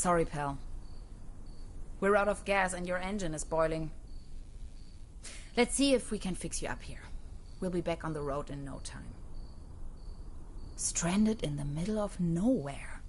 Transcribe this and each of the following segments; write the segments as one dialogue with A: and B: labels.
A: Sorry, pal. We're out of gas and your engine is boiling. Let's see if we can fix you up here. We'll be back on the road in no time. Stranded in the middle of nowhere.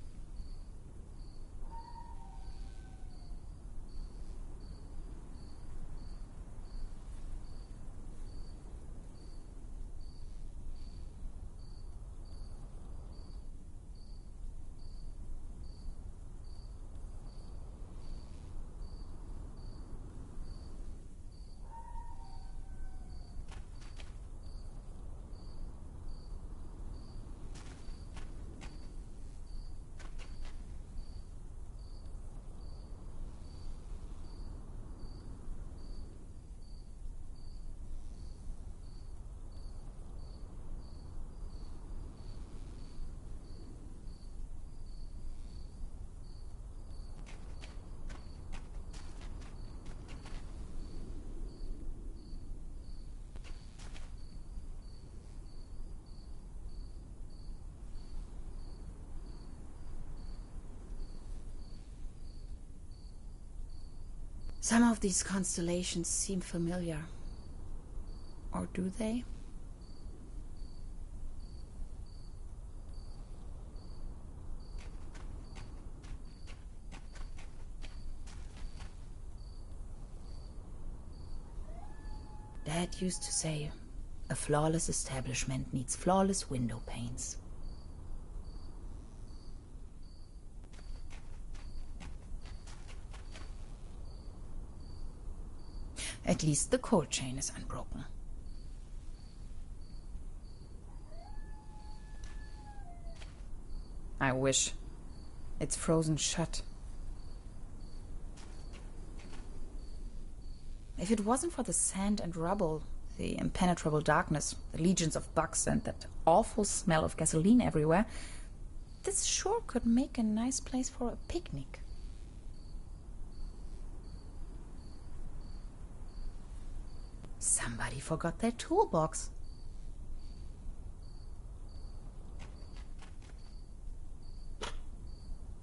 A: Some of these constellations seem familiar. Or do they? Dad used to say, a flawless establishment needs flawless window panes. At least the cold chain is unbroken. I wish. It's frozen shut. If it wasn't for the sand and rubble, the impenetrable darkness, the legions of bugs, and that awful smell of gasoline everywhere, this sure could make a nice place for a picnic. Somebody forgot their toolbox.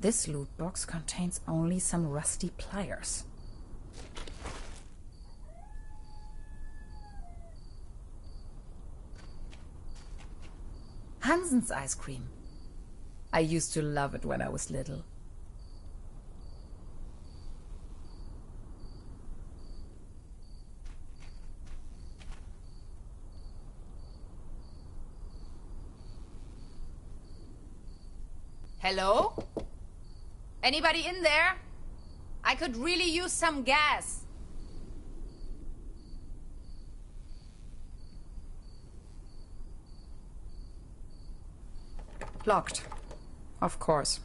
A: This loot box contains only some rusty pliers. Hansen's ice cream. I used to love it when I was little. Hello? Anybody in there? I could really use some gas. Locked. Of course.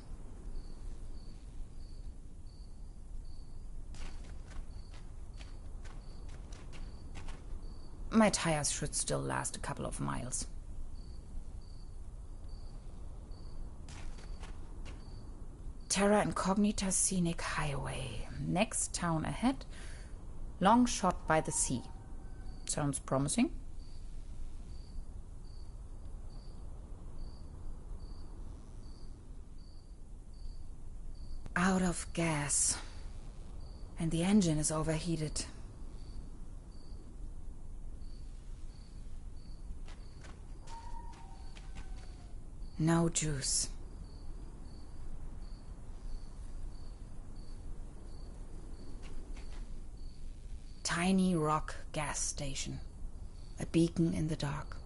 A: My tires should still last a couple of miles. Terra Incognita Scenic Highway. Next town ahead. Long shot by the sea. Sounds promising. Out of gas. And the engine is overheated. No juice. Tiny rock gas station. A beacon in the dark.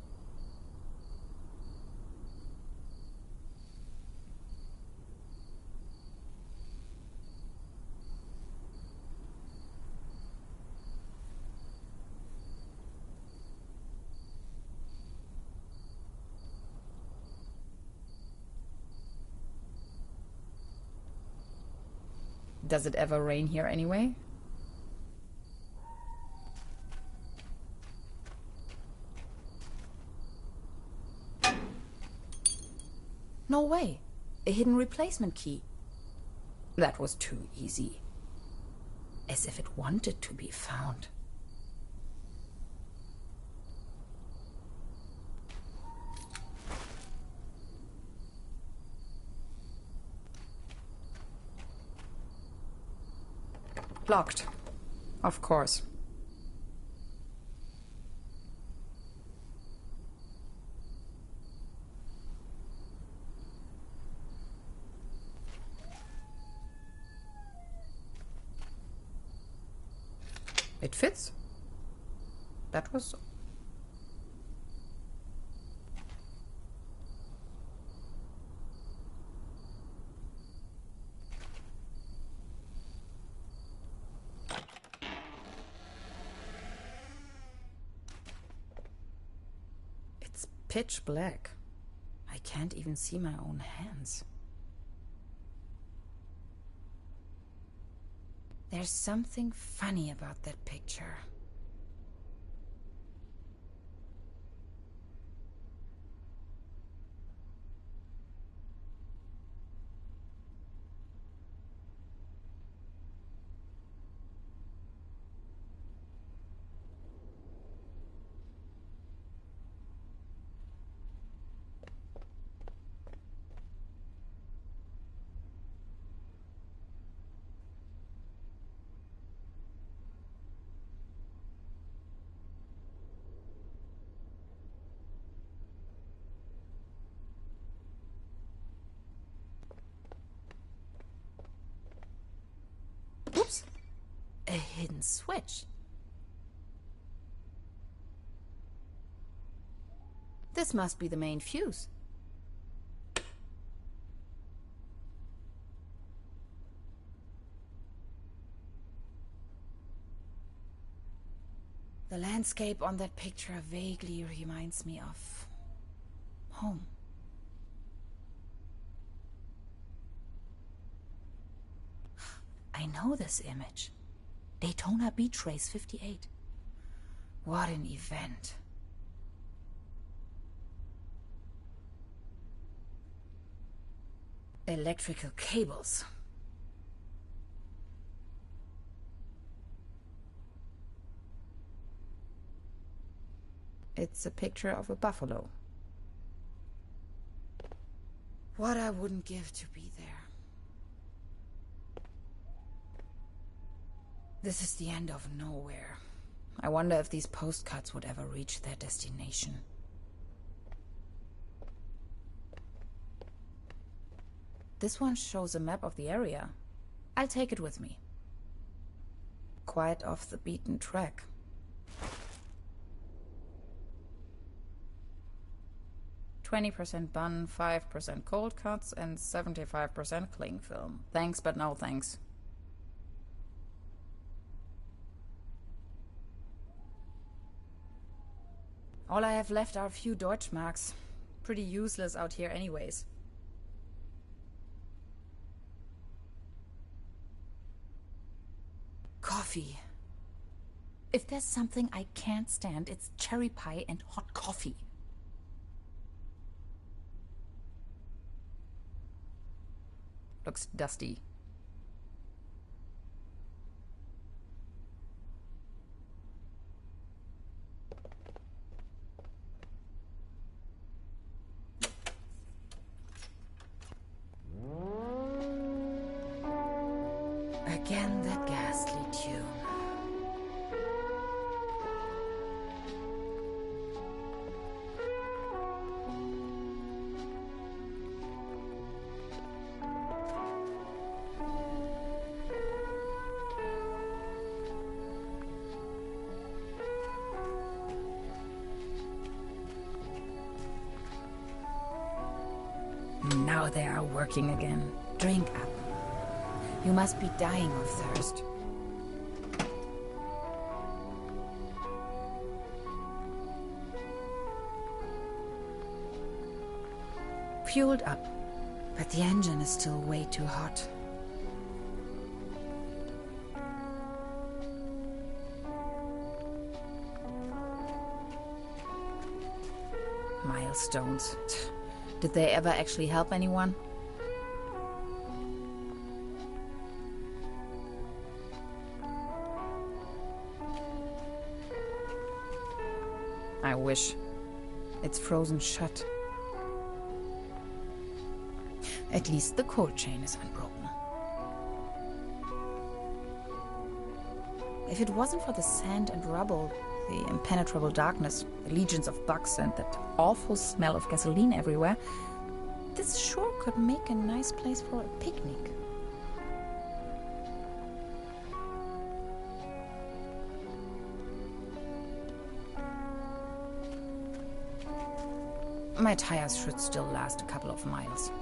A: Does it ever rain here anyway? No way. A hidden replacement key. That was too easy. As if it wanted to be found. Blocked. Of course. It fits. That was... It's pitch black. I can't even see my own hands. There's something funny about that picture. Oops! A hidden switch. This must be the main fuse. The landscape on that picture vaguely reminds me of home. I know this image. Daytona Beach Race 58. What an event. Electrical cables. It's a picture of a buffalo. What I wouldn't give to be there. This is the end of nowhere. I wonder if these postcards would ever reach their destination. This one shows a map of the area. I'll take it with me. Quite off the beaten track. "20% bun, 5% cold cuts, and 75% cling film. Thanks, but no thanks." All I have left are a few Deutschmarks. Pretty useless out here anyways. Coffee. If there's something I can't stand, it's cherry pie and hot coffee. Looks dusty. Again, that ghastly tune. Now they are working again. Drink up. You must be dying of thirst. Fueled up, but the engine is still way too hot. Milestones. Did they ever actually help anyone? I wish. It's frozen shut. At least the cold chain is unbroken. If it wasn't for the sand and rubble, the impenetrable darkness, the legions of bugs, and that awful smell of gasoline everywhere, this sure could make a nice place for a picnic. My tires should still last a couple of miles.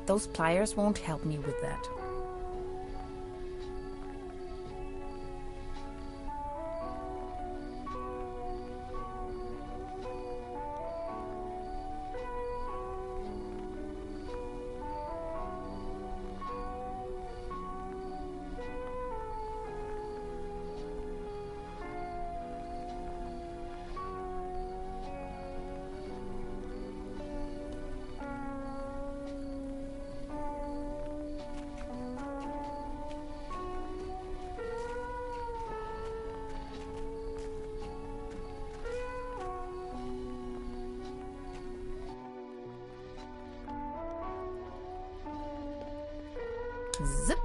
A: Those pliers won't help me with that. Zip.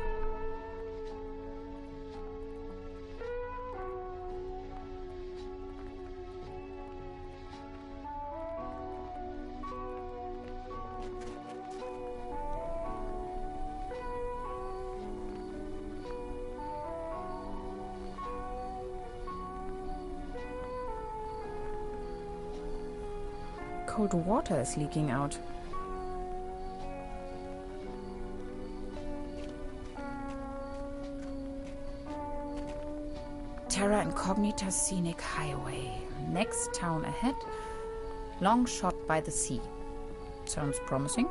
A: Cold water is leaking out. Terra Incognita Scenic Highway. Next town ahead. Long shot by the sea. Sounds promising.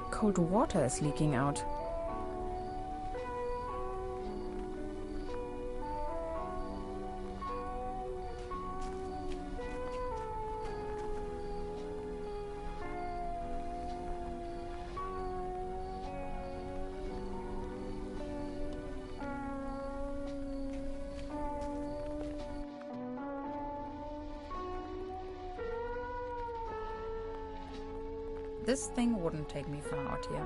A: Cold water is leaking out. This thing wouldn't take me far out here.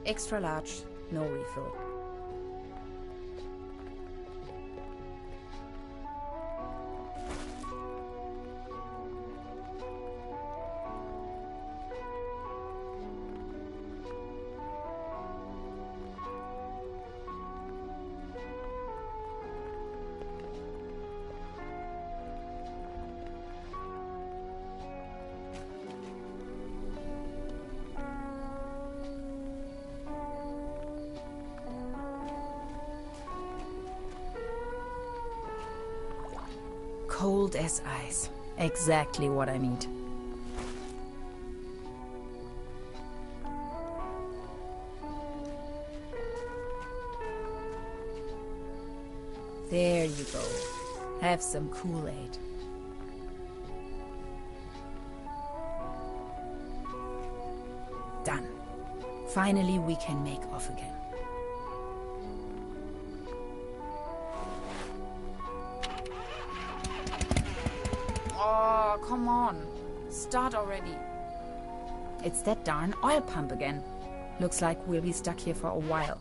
A: Extra large, no refill. Cold as ice. Exactly what I need. There you go. Have some Kool-Aid. Done. Finally, we can make off again. Oh, come on. Start already. It's that darn oil pump again. Looks like we'll be stuck here for a while.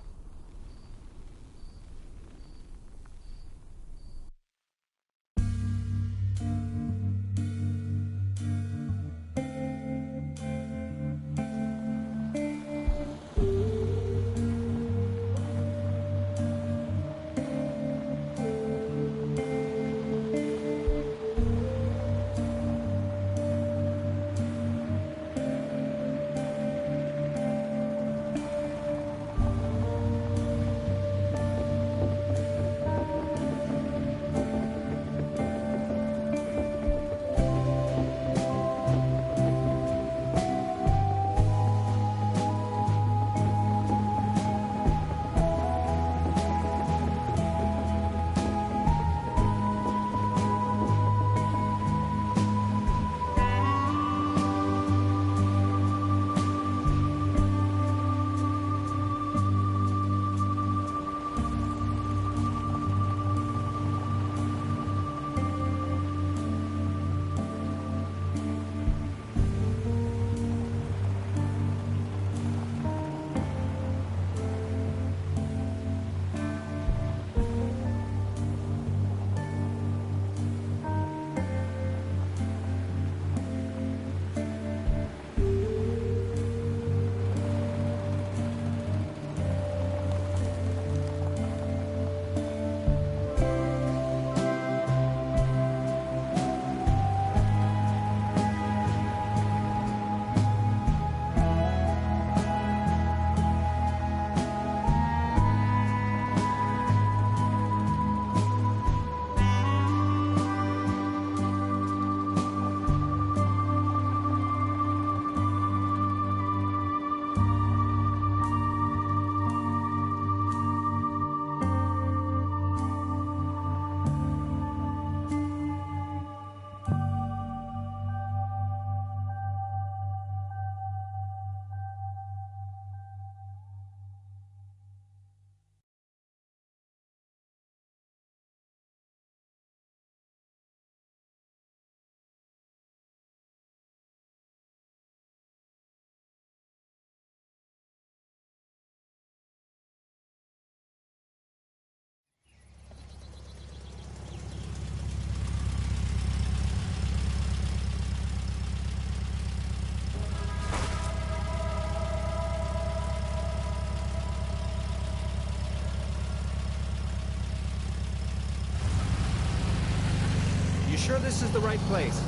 B: sure this is the right place?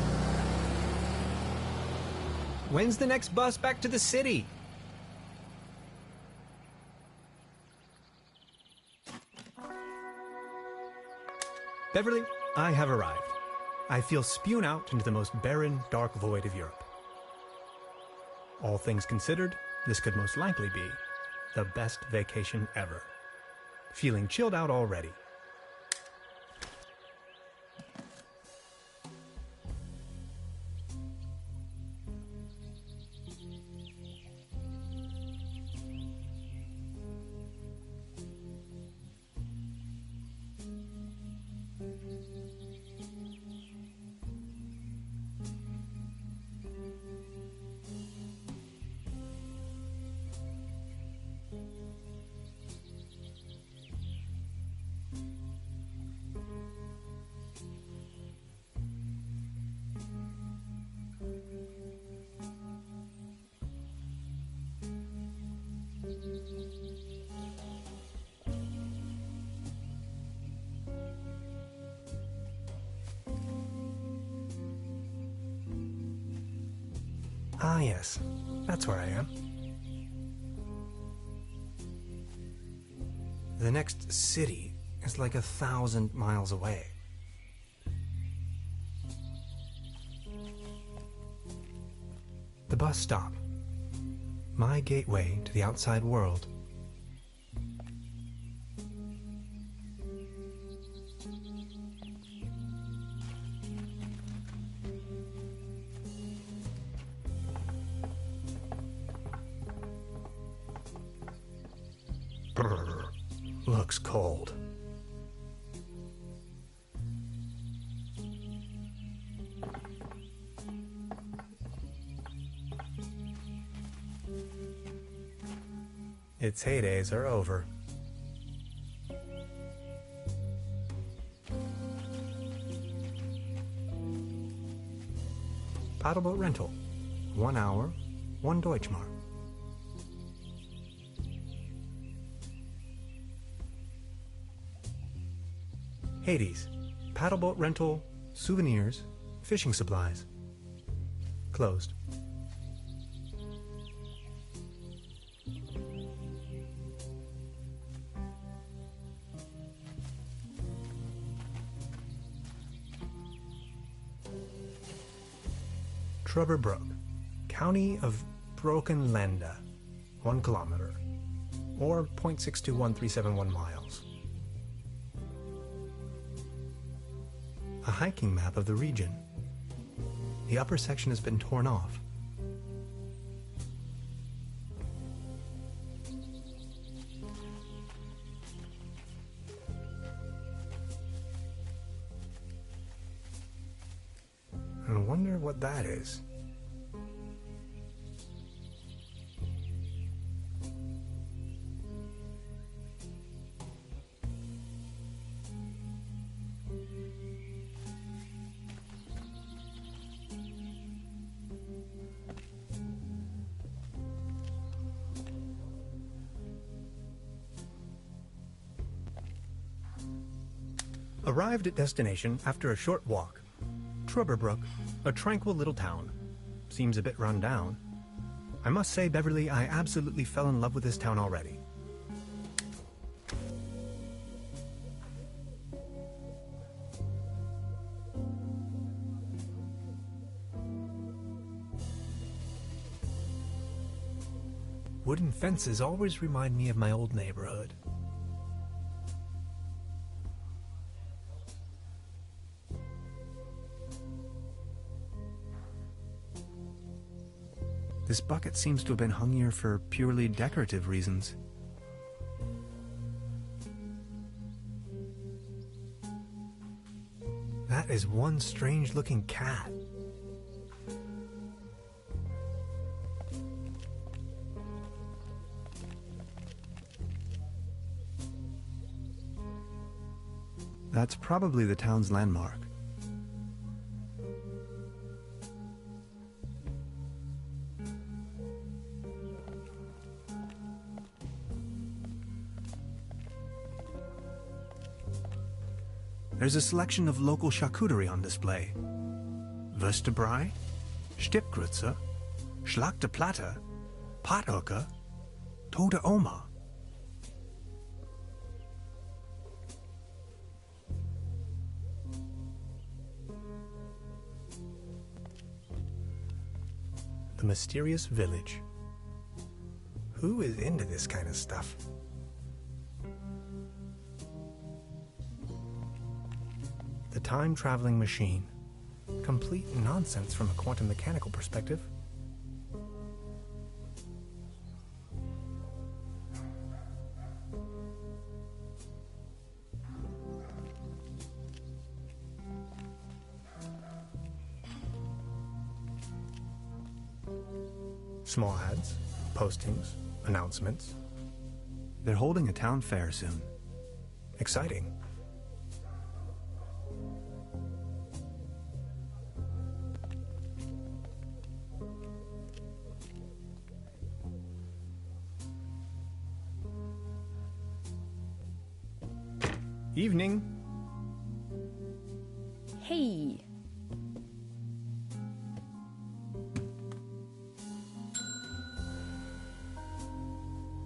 B: When's the next bus back to the city? Beverly, I have arrived. I feel spewed out into the most barren, dark void of Europe. All things considered, this could most likely be the best vacation ever. Feeling chilled out already. Ah, yes. That's where I am. The next city is like 1,000 miles away. The bus stop. My gateway to the outside world. Brr, looks cold. Its heydays are over. Paddleboat rental. 1 hour, 1 Deutschmark. Hades. Paddleboat rental, souvenirs, fishing supplies. Closed. Trubber Brook, County of Brokenlanda, 1 kilometer, or 0.621371 miles. A hiking map of the region. The upper section has been torn off. I wonder what that is. Arrived at destination after a short walk. Trubberbrook, a tranquil little town. Seems a bit run down. I must say, Beverly, I absolutely fell in love with this town already. Wooden fences always remind me of my old neighborhood. This bucket seems to have been hung here for purely decorative reasons. That is one strange-looking cat. That's probably the town's landmark. There's a selection of local charcuterie on display. Würstebrei, Stippgrütze, Schlagte Platte, Pathöcke, Tote Oma. The mysterious village. Who is into this kind of stuff? The time-traveling machine. Complete nonsense from a quantum mechanical perspective. Small ads, postings, announcements. They're holding a town fair soon. Exciting. Evening.
A: Hey.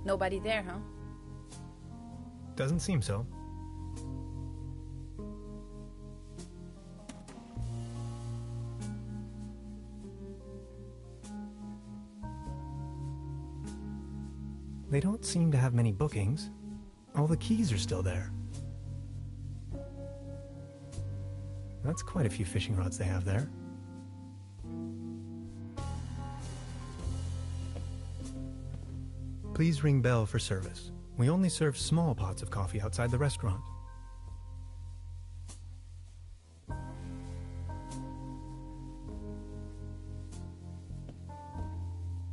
A: Nobody there, huh?
B: Doesn't seem so. They don't seem to have many bookings. All the keys are still there. That's quite a few fishing rods they have there. Please ring bell for service. We only serve small pots of coffee outside the restaurant.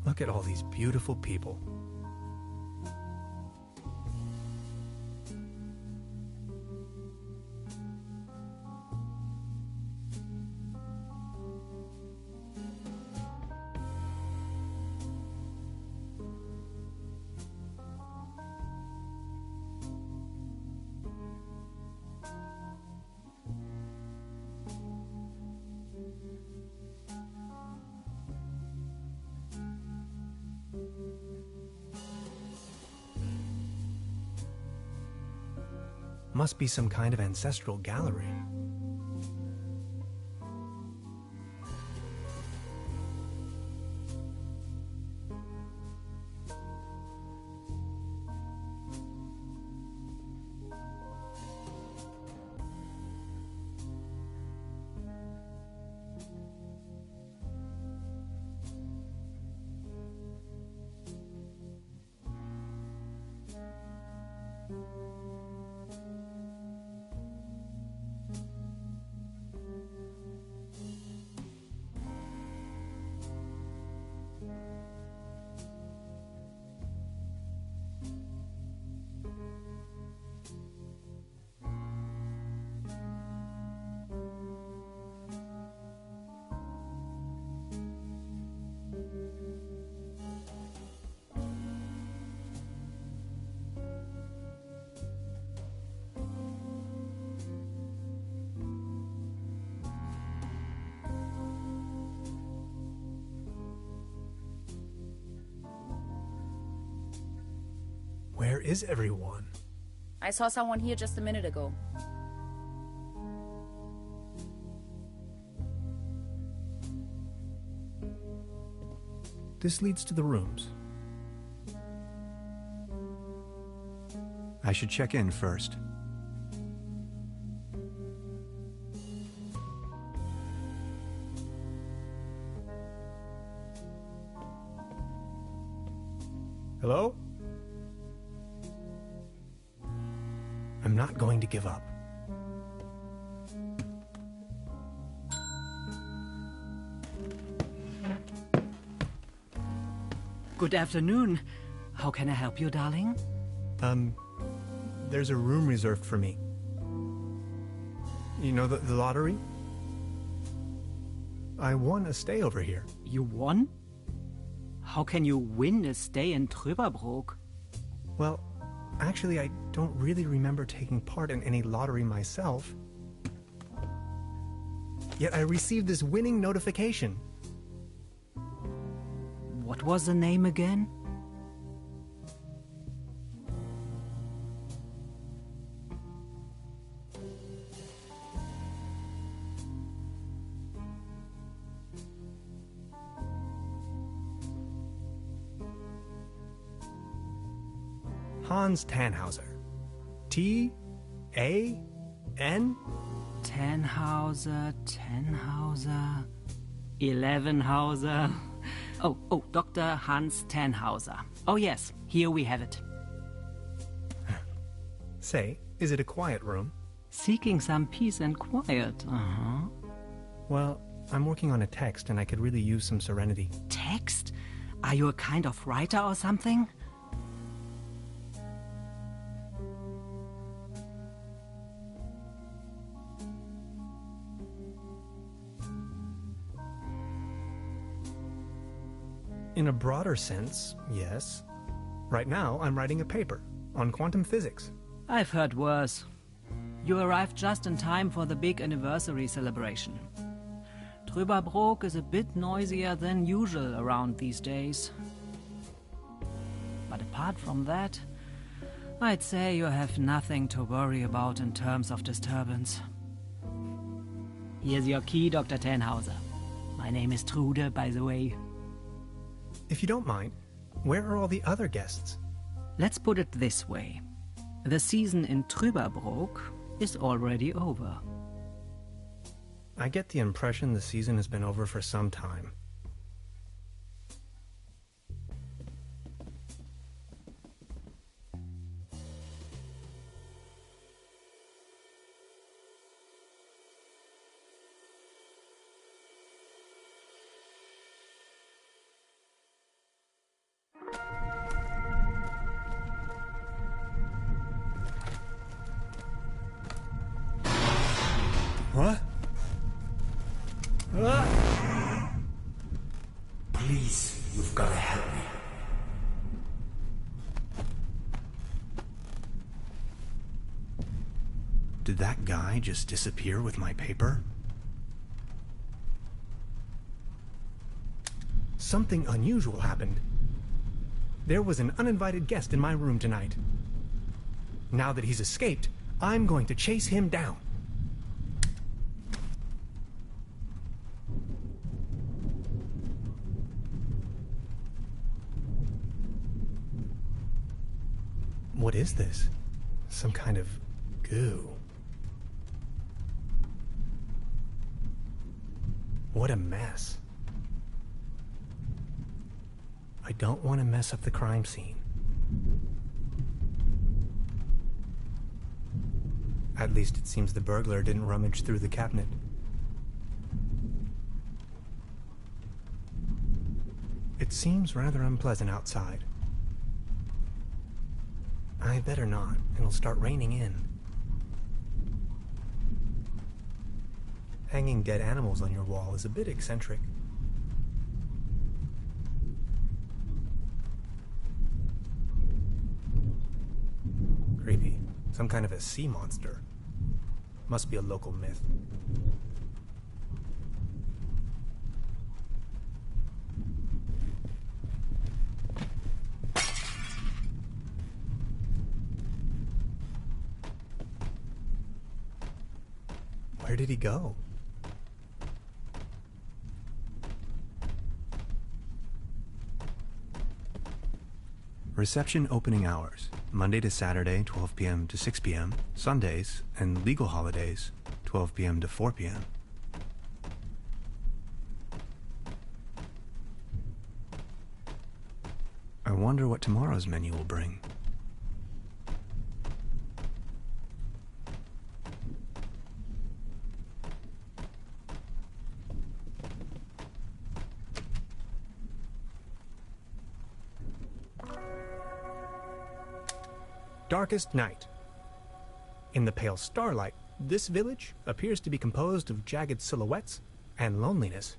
B: Look at all these beautiful people. Must be some kind of ancestral gallery. Where is everyone?
A: I saw someone here just a minute ago.
B: This leads to the rooms. I should check in first. Hello? I'm not going to give up.
C: Good afternoon. How can I help you, darling?
B: There's a room reserved for me. You know the lottery? I won a stay over here.
C: You won? How can you win a stay in Trüberbrook?
B: Well, actually, I don't really remember taking part in any lottery myself. yet I received this winning notification.
C: What was the name again?
B: Hans Tannhauser. T-A-N?
C: Tannhauser, 11hauser. Oh, Dr. Hans Tannhauser. Oh yes, here we have it.
B: Say, is it a quiet room?
C: Seeking some peace and quiet,
B: Well, I'm working on a text and I could really use some serenity.
C: Text? Are you a kind of writer or something?
B: In a broader sense, yes. Right now, I'm writing a paper on quantum physics.
C: I've heard worse. You arrived just in time for the big anniversary celebration. Tröberbrook is a bit noisier than usual around these days. But apart from that, I'd say you have nothing to worry about in terms of disturbance. Here's your key, Dr. Tannhauser. My name is Trude, by the way.
B: If you don't mind, where are all the other guests?
C: Let's put it this way. The season in Tröberbrook is already over.
B: I get the impression the season has been over for some time. What?
D: Please, you've got to help me.
B: Did that guy just disappear with my paper? Something unusual happened. There was an uninvited guest in my room tonight. Now that he's escaped, I'm going to chase him down. What is this? Some kind of goo. What a mess. I don't want to mess up the crime scene. At least it seems the burglar didn't rummage through the cabinet. It seems rather unpleasant outside. I better not. It'll start raining in. Hanging dead animals on your wall is a bit eccentric. Creepy. Some kind of a sea monster. Must be a local myth. Where did he go? Reception opening hours, Monday to Saturday, 12 p.m. to 6 p.m., Sundays and legal holidays, 12 p.m. to 4 p.m. I wonder what tomorrow's menu will bring. Darkest night. In the pale starlight, this village appears to be composed of jagged silhouettes and loneliness.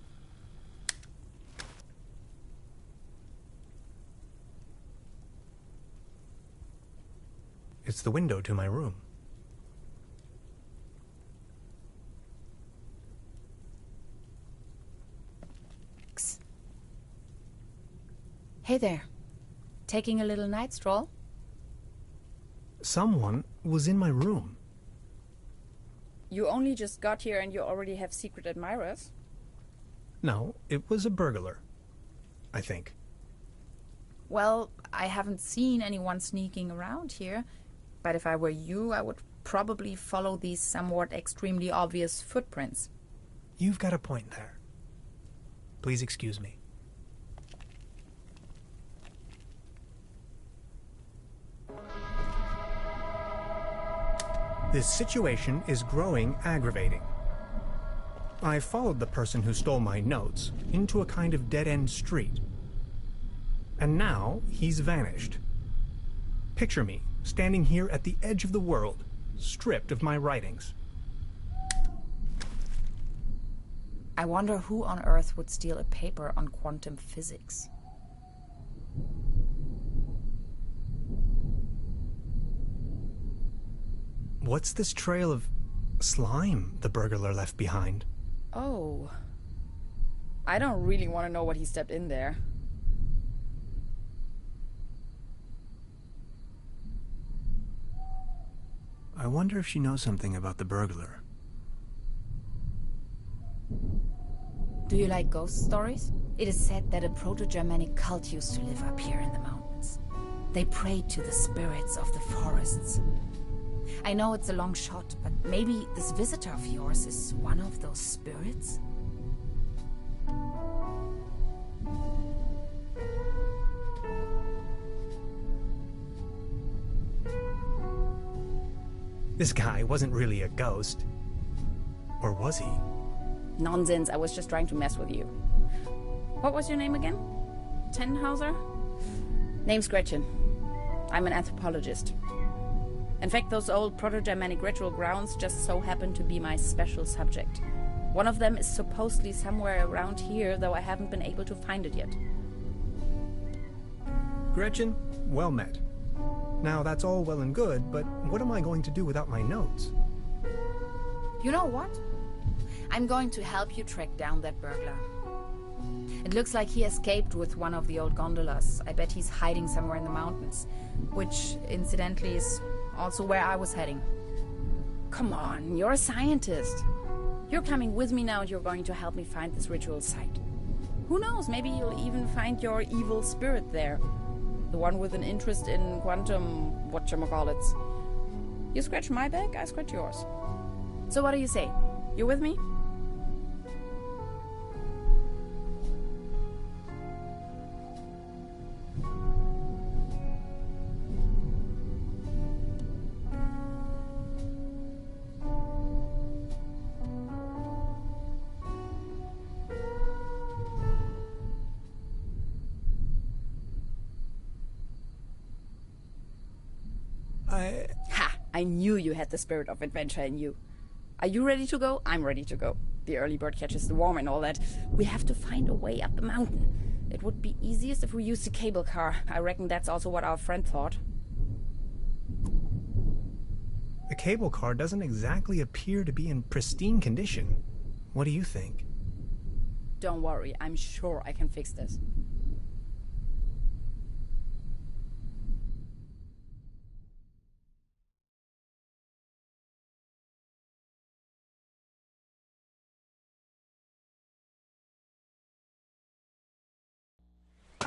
B: It's the window to my room.
A: Hey there. Taking a little night stroll?
B: Someone was in my room.
A: You only just got here and you already have secret admirers?
B: No, it was a burglar, I think.
A: Well, I haven't seen anyone sneaking around here, but if I were you, I would probably follow these somewhat extremely obvious footprints.
B: You've got a point there. Please excuse me. This situation is growing aggravating. I followed the person who stole my notes into a kind of dead-end street. And now he's vanished. Picture me standing here at the edge of the world, stripped of my writings.
A: I wonder who on earth would steal a paper on quantum physics.
B: What's this trail of slime the burglar left behind?
A: Oh. I don't really want to know what he stepped in there.
B: I wonder if she knows something about the burglar.
A: Do you like ghost stories? It is said that a proto-Germanic cult used to live up here in the mountains. They prayed to the spirits of the forests. I know it's a long shot, but maybe this visitor of yours is one of those spirits?
B: This guy wasn't really a ghost. Or was he?
A: Nonsense, I was just trying to mess with you. What was your name again? Tenhauser? Name's Gretchen. I'm an anthropologist. In fact, those old Proto-Germanic ritual grounds just so happen to be my special subject. One of them is supposedly somewhere around here, though I haven't been able to find it yet.
B: Gretchen, well met. Now that's all well and good, but what am I going to do without my notes?
A: You know what? I'm going to help you track down that burglar. It looks like he escaped with one of the old gondolas. I bet he's hiding somewhere in the mountains, which, incidentally, is also where I was heading. Come on, you're a scientist. You're coming with me now and you're going to help me find this ritual site. Who knows, maybe you'll even find your evil spirit there. The one with an interest in quantum whatchamacallits. You scratch my back, I scratch yours. So what do you say? You with me? Ha! I knew you had the spirit of adventure in you. Are you ready to go? I'm ready to go. The early bird catches the worm and all that. We have to find a way up the mountain. It would be easiest if we used a cable car. I reckon that's also what our friend thought.
B: The cable car doesn't exactly appear to be in pristine condition. What do you think?
A: Don't worry, I'm sure I can fix this.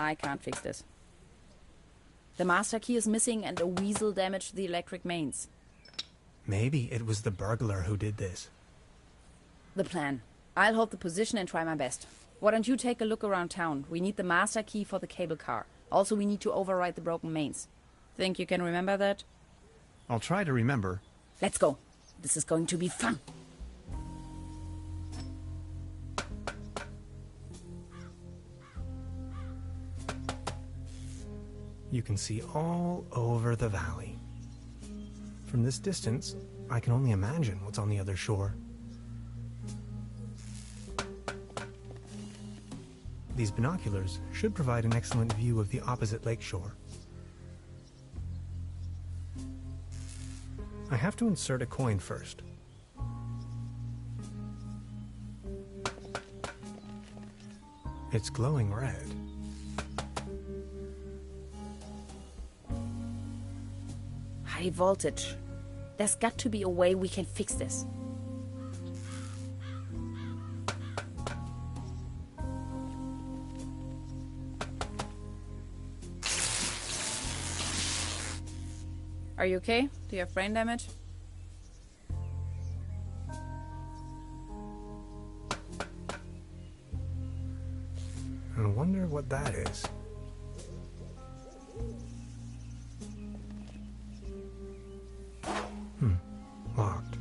A: I can't fix this. The master key is missing and a weasel damaged the electric mains.
B: Maybe it was the burglar who did this.
A: The plan. I'll hold the position and try my best. Why don't you take a look around town? We need the master key for the cable car. Also, we need to override the broken mains. Think you can remember that?
B: I'll try to remember.
A: Let's go. This is going to be fun.
B: You can see all over the valley. From this distance, I can only imagine what's on the other shore. These binoculars should provide an excellent view of the opposite lakeshore. I have to insert a coin first. It's glowing red.
A: high voltage. There's got to be a way we can fix this. Are you okay? Do you have brain damage?
B: I wonder what that is. Locked.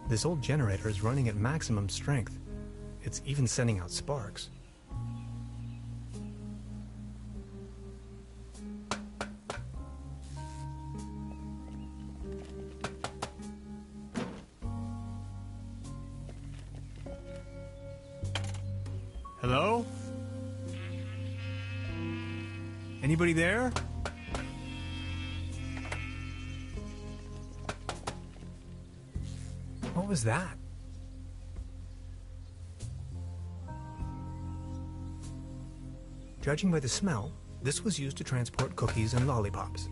B: This old generator is running at maximum strength. It's even sending out sparks. Hello? Anybody there? What was that? Judging by the smell, this was used to transport cookies and lollipops.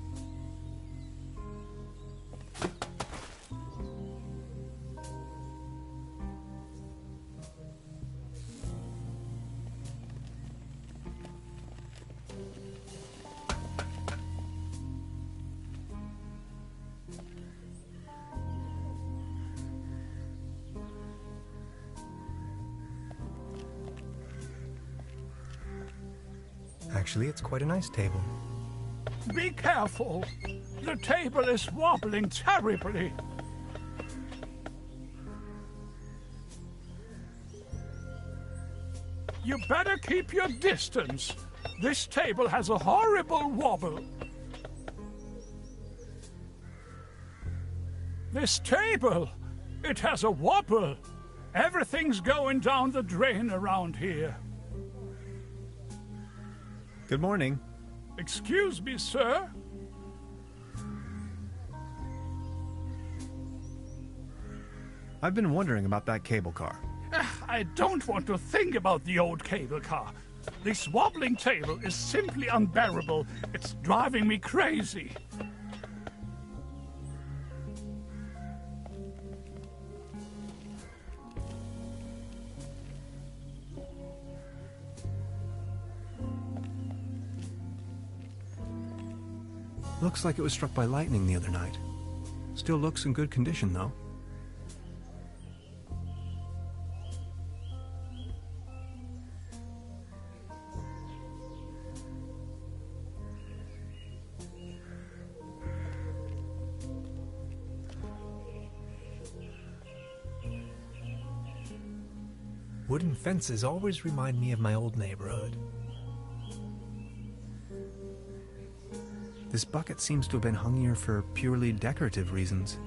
B: Actually, it's quite a nice table.
E: Be careful! The table is wobbling terribly. You better keep your distance. This table has a horrible wobble. This table! It has a wobble. Everything's going down the drain around here.
B: Good morning.
E: Excuse me, sir?
B: I've been wondering about that cable car.
E: I don't want to think about the old cable car. This wobbling table is simply unbearable. It's driving me crazy.
B: Looks like it was struck by lightning the other night. Still looks in good condition, though. Wooden fences always remind me of my old neighborhood. This bucket seems to have been hung here for purely decorative reasons.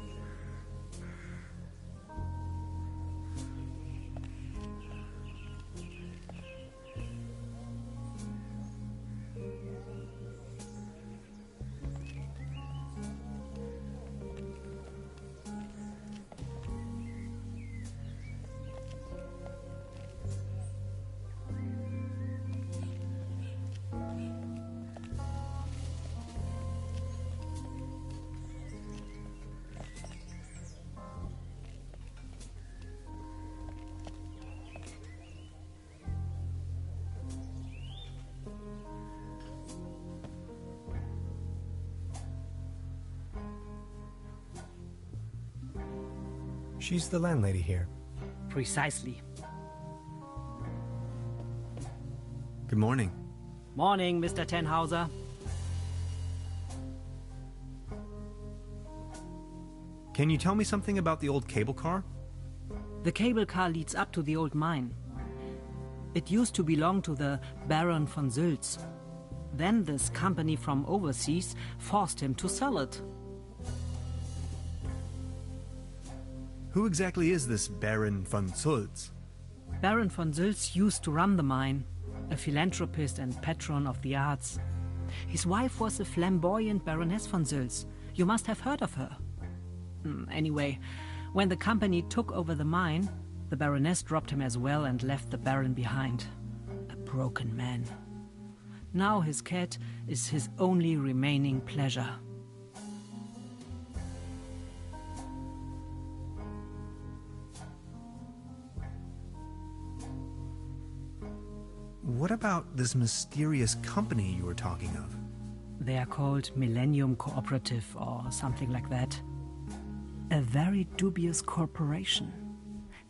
B: She's the landlady here.
C: Precisely.
B: Good morning.
C: Morning, Mr. Tenhauser.
B: Can you tell me something about the old cable car?
C: The cable car leads up to the old mine. It used to belong to the Baron von Sülz. Then this company from overseas forced him to sell it.
B: Who exactly is this Baron von Sülz?
C: Baron von Sülz used to run the mine, a philanthropist and patron of the arts. His wife was a flamboyant Baroness von Sülz. You must have heard of her. Anyway, when the company took over the mine, The Baroness dropped him as well and left the Baron behind. A broken man. Now his cat is his only remaining pleasure.
B: What about this mysterious company you were talking of?
C: They are called Millennium Cooperative or something like that. A very dubious corporation.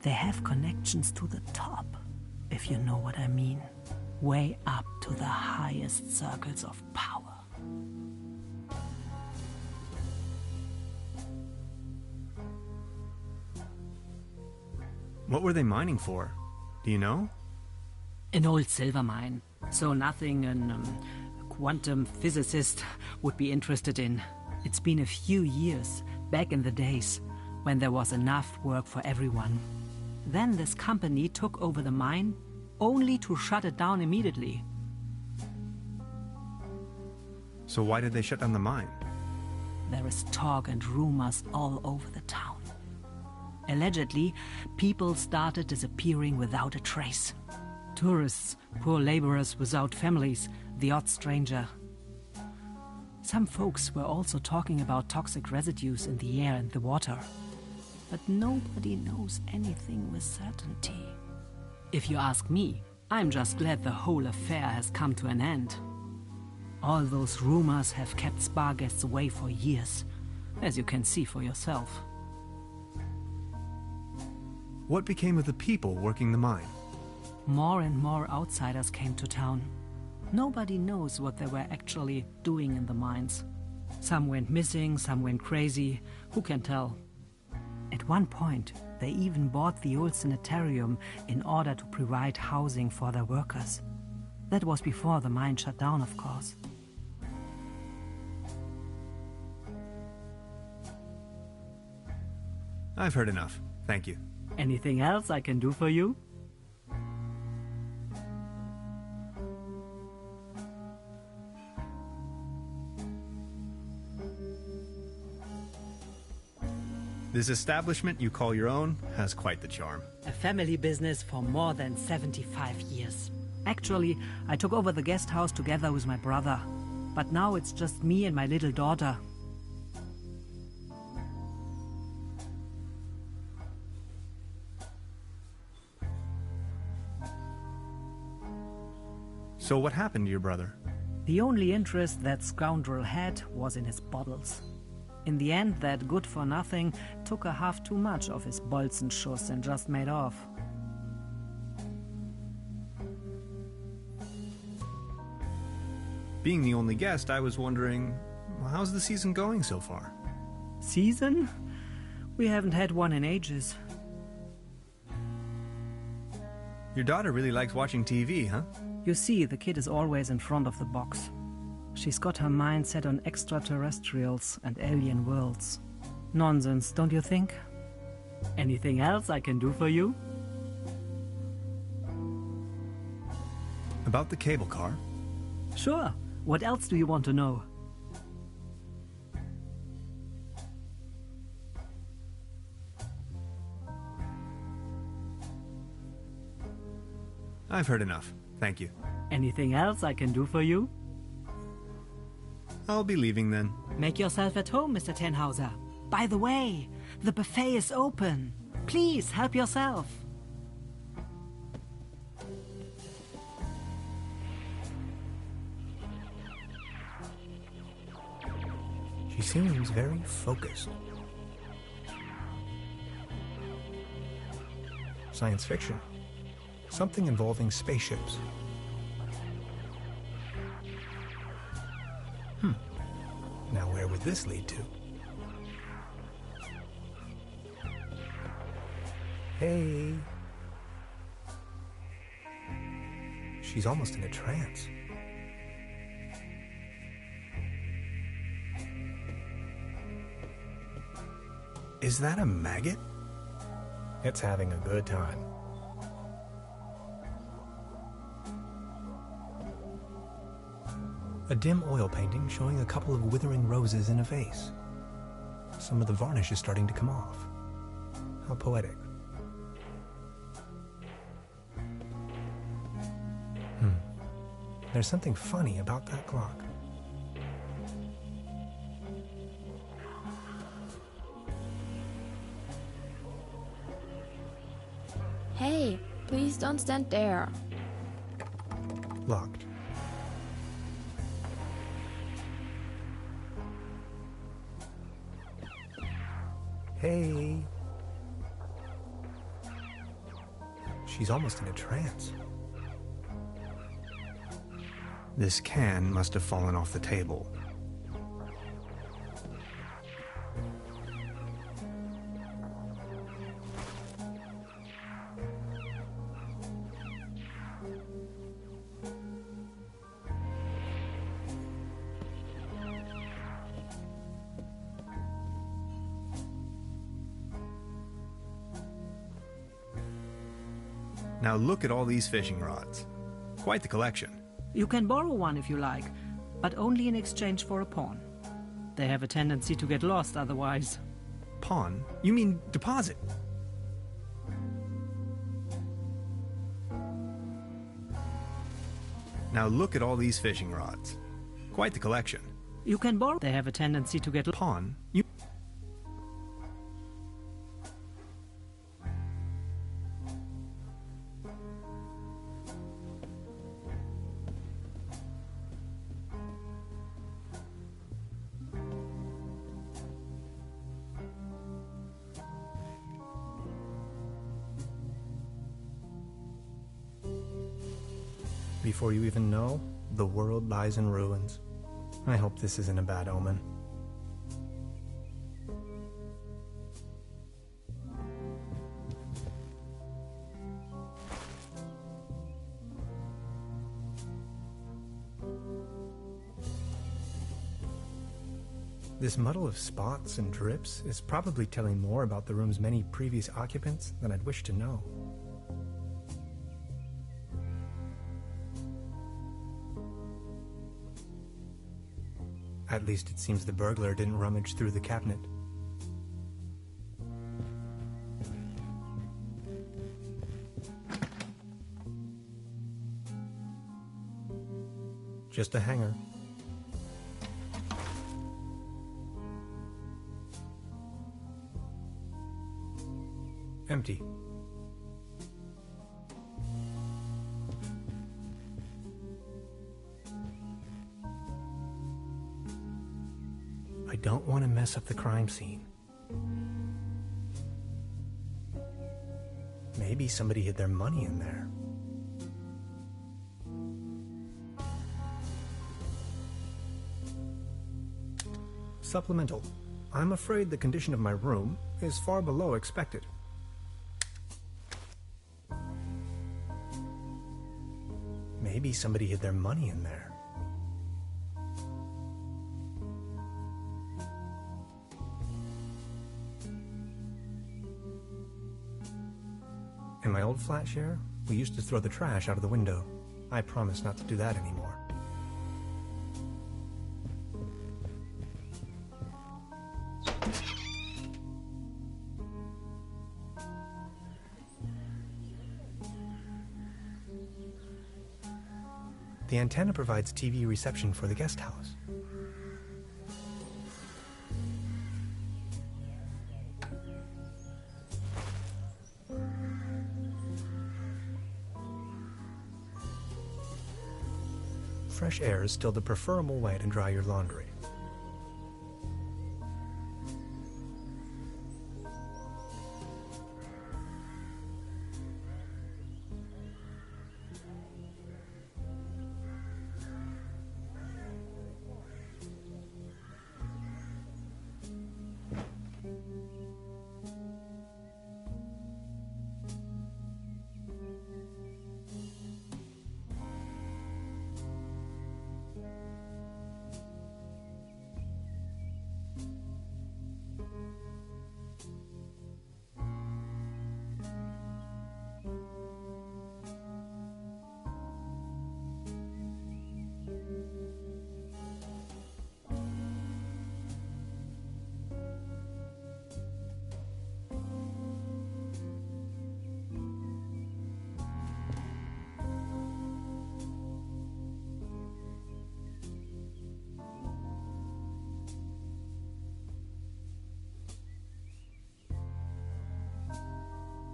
C: They have connections to the top, if you know what I mean. Way up to the highest circles of power.
B: What were they mining for? Do you know?
C: An old silver mine. So nothing a quantum physicist would be interested in. It's been a few years, back in the days, when there was enough work for everyone. Then this company took over the mine, only to shut it down immediately.
B: So why did they shut down the mine?
C: There is talk and rumors all over the town. Allegedly, people started disappearing without a trace. Tourists, poor laborers without families, the odd stranger. Some folks were also talking about toxic residues in the air and the water. But nobody knows anything with certainty. If you ask me, I'm just glad the whole affair has come to an end. All those rumors have kept spa guests away for years, as you can see for yourself.
B: What became of the people working the mine?
C: More and more outsiders came to town. Nobody knows what they were actually doing in the mines. Some went missing, some went crazy. Who can tell? At one point, they even bought the old sanitarium in order to provide housing for their workers. That was before the mine shut down, of course.
B: I've heard enough. Thank you.
C: Anything else I can do for you?
B: This establishment you call your own has quite the charm.
C: A family business for more than 75 years. Actually, I took over the guest house together with my brother. But now it's just me and my little daughter.
B: So what happened to your brother?
C: The only interest that scoundrel had was in his bottles. In the end, that good-for-nothing took a half too much of his Bolzenschuss and just made off.
B: Being the only guest, I was wondering, how's the season going so far?
C: Season? We haven't had one in ages.
B: Your daughter really likes watching TV, huh?
C: You see, the kid is always in front of the box. She's got her mind set on extraterrestrials and alien worlds. Nonsense, don't you think? Anything else I can do for you?
B: About the cable car?
C: Sure. What else do you want to know?
B: I've heard enough. Thank you.
C: Anything else I can do for you?
B: I'll be leaving then.
C: Make yourself at home, Mr. Tenhauser. By the way, the buffet is open. Please help yourself.
B: She seems very focused. Science fiction. Something involving spaceships. Now where would this lead to? Hey. She's almost in a trance. Is that a maggot? It's having a good time. A dim oil painting showing a couple of withering roses in a vase. Some of the varnish is starting to come off. How poetic. There's something funny about that clock.
F: Hey, please don't stand there.
B: Locked. Hey. She's almost in a trance. This can must have fallen off the table. Now look at all these fishing rods. Quite the collection.
C: You can borrow one if you like, but only in exchange for a pawn. They have a tendency to get lost otherwise.
B: Pawn? You mean deposit? Now look at all these fishing rods. Quite the collection.
C: You can borrow. They have a tendency to get
B: Pawn? You... Before you even know, the world lies in ruins. I hope this isn't a bad omen. This muddle of spots and drips is probably telling more about the room's many previous occupants than I'd wish to know. At least it seems the burglar didn't rummage through the cabinet. Just a hanger. Empty. I don't want to mess up the crime scene. Maybe somebody hid their money in there. Supplemental. I'm afraid the condition of my room is far below expected. Maybe somebody hid their money in there. In my old flat share, we used to throw the trash out of the window. I promise not to do that anymore. The antenna provides TV reception for the guest house. Fresh air is still the preferable way to dry your laundry.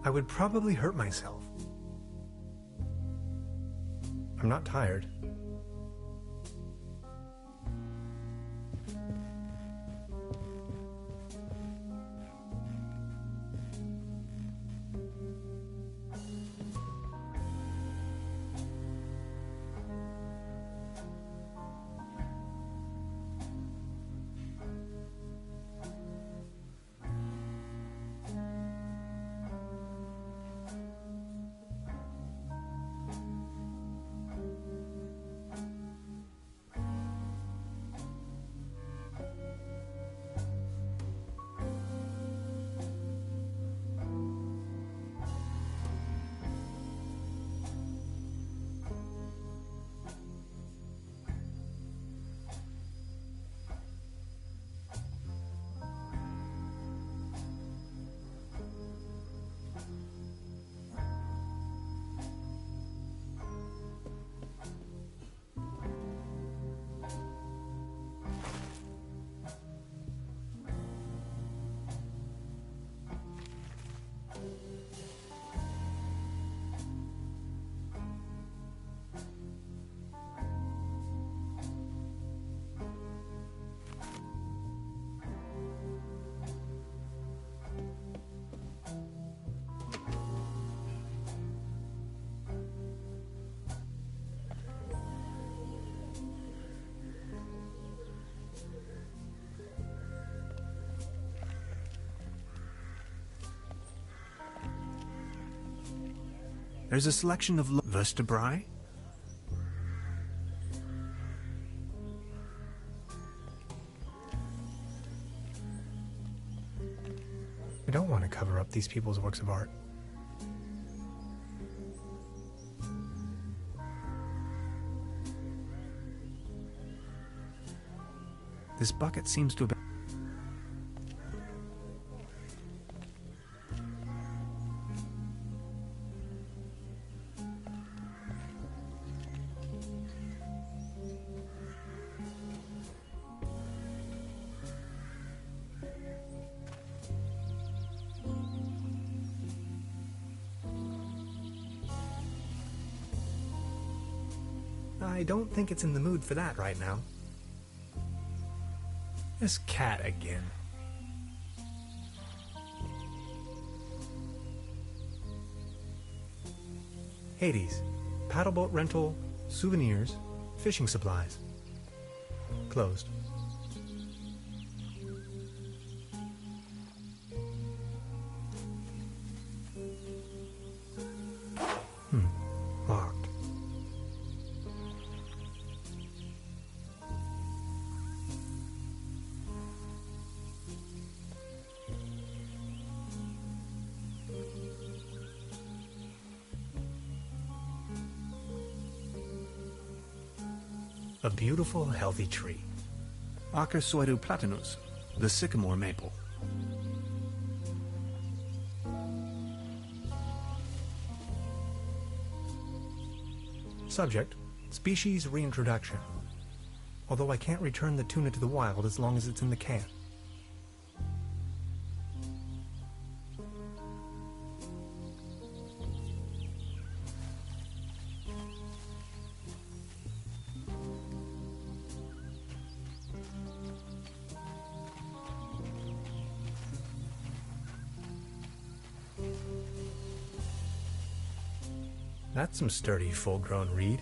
B: I would probably hurt myself. I'm not tired. There's a selection of vertebrae. I don't want to cover up these people's works of art. This bucket seems to have been... I don't think it's in the mood for that right now. This cat again. Hades. Paddleboat rental, souvenirs, fishing supplies. Closed. Locked. A beautiful, healthy tree. Acer platanus, the sycamore maple. Subject, species reintroduction. Although I can't return the tuna to the wild as long as it's in the can. That's some sturdy, full-grown reed.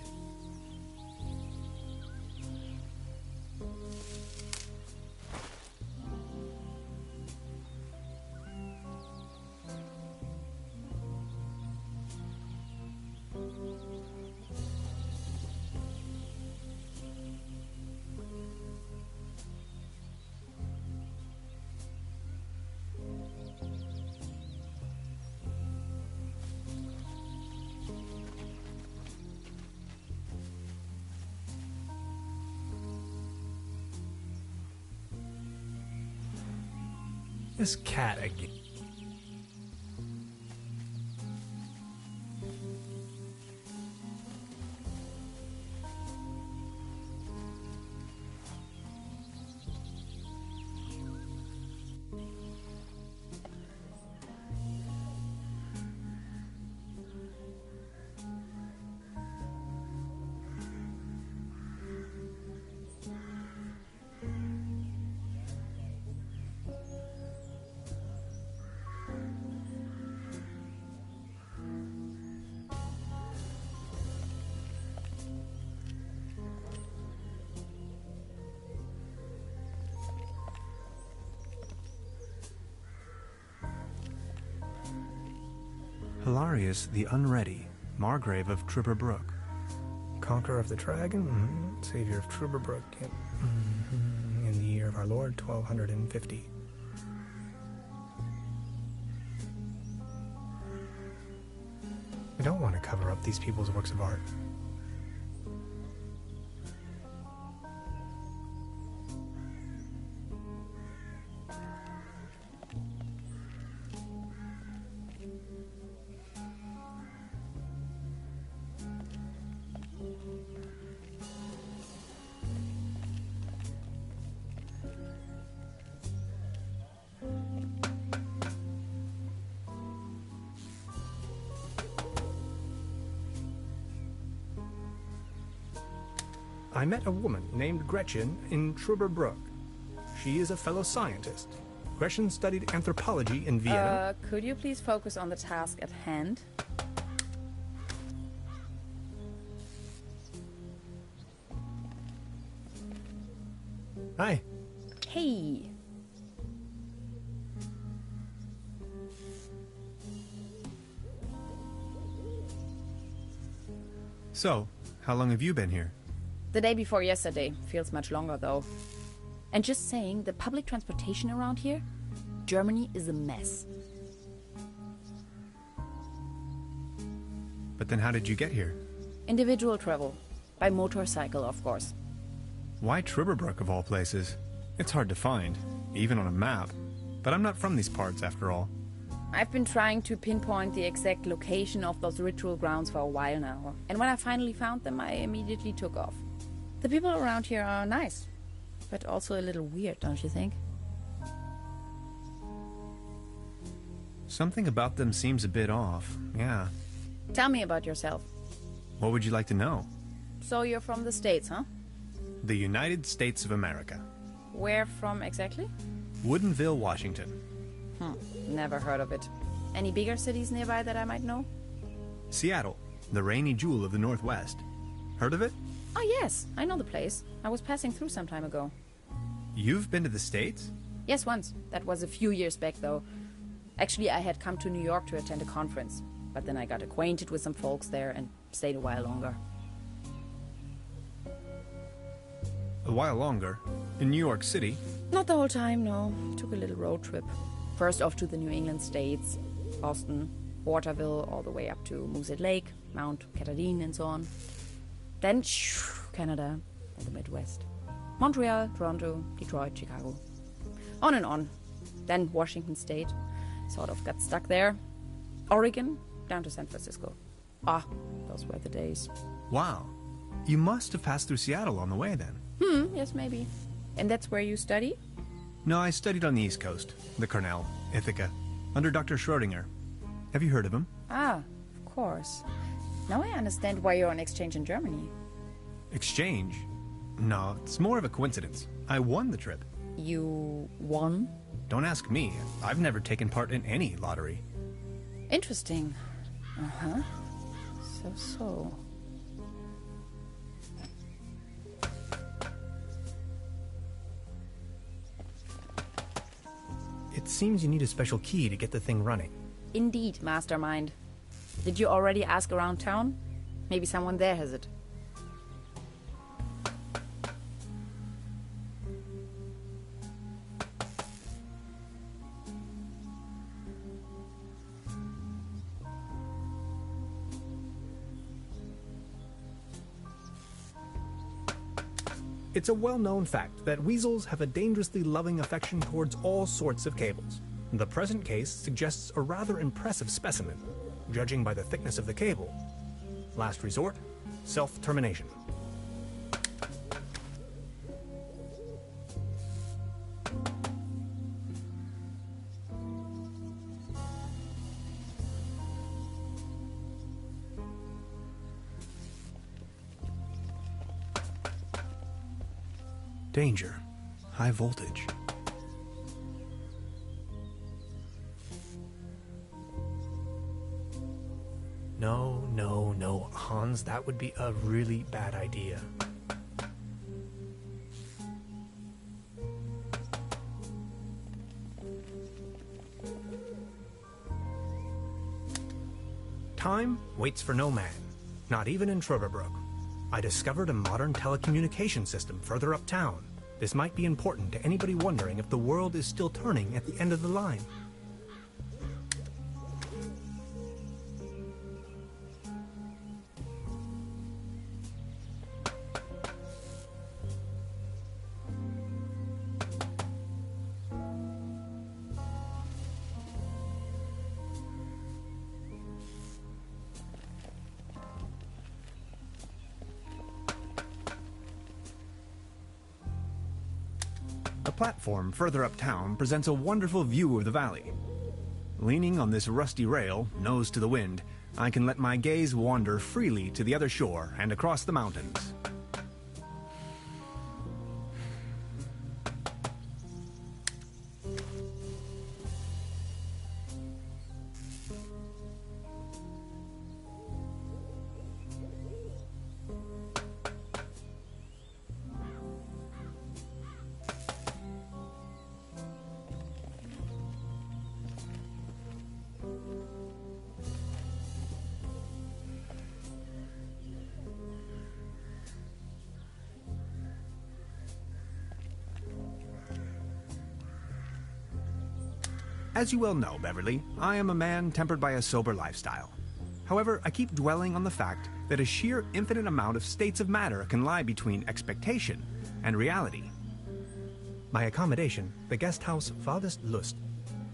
B: This cat again. Arius the Unready, Margrave of Trubberbrook.
G: Conqueror of the Dragon, Savior of Trubberbrook, yep. In the year of our Lord, 1250. I don't want to cover up these people's works of art. I met a woman named Gretchen in Trubberbrook. She is a fellow scientist. Gretchen studied anthropology in Vienna.
A: Could you please focus on the task at hand?
G: Hi.
A: Hey.
B: So, how long have you been here?
A: The day before yesterday. Feels much longer, though. And just saying, the public transportation around here, Germany is a mess.
B: But then how did you get here?
A: Individual travel. By motorcycle, of course.
B: Why Trubberbrook of all places? It's hard to find, even on a map. But I'm not from these parts, after all.
A: I've been trying to pinpoint the exact location of those ritual grounds for a while now. And when I finally found them, I immediately took off. The people around here are nice, but also a little weird, don't you think?
B: Something about them seems a bit off, yeah.
A: Tell me about yourself.
B: What would you like to know?
A: So you're from the States, huh?
B: The United States of America.
A: Where from exactly?
B: Woodinville, Washington.
A: Never heard of it. Any bigger cities nearby that I might know?
B: Seattle, the rainy jewel of the Northwest. Heard of it?
A: Oh yes, I know the place. I was passing through some time ago.
B: You've been to the States?
A: Yes, once. That was a few years back, though. Actually, I had come to New York to attend a conference. But then I got acquainted with some folks there and stayed a while longer.
B: A while longer? In New York City?
A: Not the whole time, no. Took a little road trip. First off to the New England states, Boston, Waterville, all the way up to Moosehead Lake, Mount Catherine, and so on. Then Canada and the Midwest. Montreal, Toronto, Detroit, Chicago. On and on. Then Washington State. Sort of got stuck there. Oregon, down to San Francisco. Ah, those were the days.
B: Wow. You must have passed through Seattle on the way then.
A: Yes, maybe. And that's where you study?
B: No, I studied on the East Coast. The Cornell, Ithaca, under Dr. Schrodinger. Have you heard of him?
A: Ah, of course. Now I understand why you're on exchange in Germany.
B: Exchange? No, it's more of a coincidence. I won the trip.
A: You won?
B: Don't ask me. I've never taken part in any lottery.
A: Interesting. Uh-huh. So.
G: It seems you need a special key to get the thing running.
A: Indeed, mastermind. Did you already ask around town? Maybe someone there has it.
G: It's a well-known fact that weasels have a dangerously loving affection towards all sorts of cables. The present case suggests a rather impressive specimen, judging by the thickness of the cable. Last resort, self-termination.
B: Danger. High voltage.
G: No, Hans, that would be a really bad idea. Time waits for no man, not even in Tröberbrook. I discovered a modern telecommunication system further uptown. This might be important to anybody wondering if the world is still turning at the end of the line. The platform further uptown presents a wonderful view of the valley. Leaning on this rusty rail, nose to the wind, I can let my gaze wander freely to the other shore and across the mountains. As you well know, Beverly, I am a man tempered by a sober lifestyle. However, I keep dwelling on the fact that a sheer infinite amount of states of matter can lie between expectation and reality.
B: My accommodation, the guest house Farthest Lust,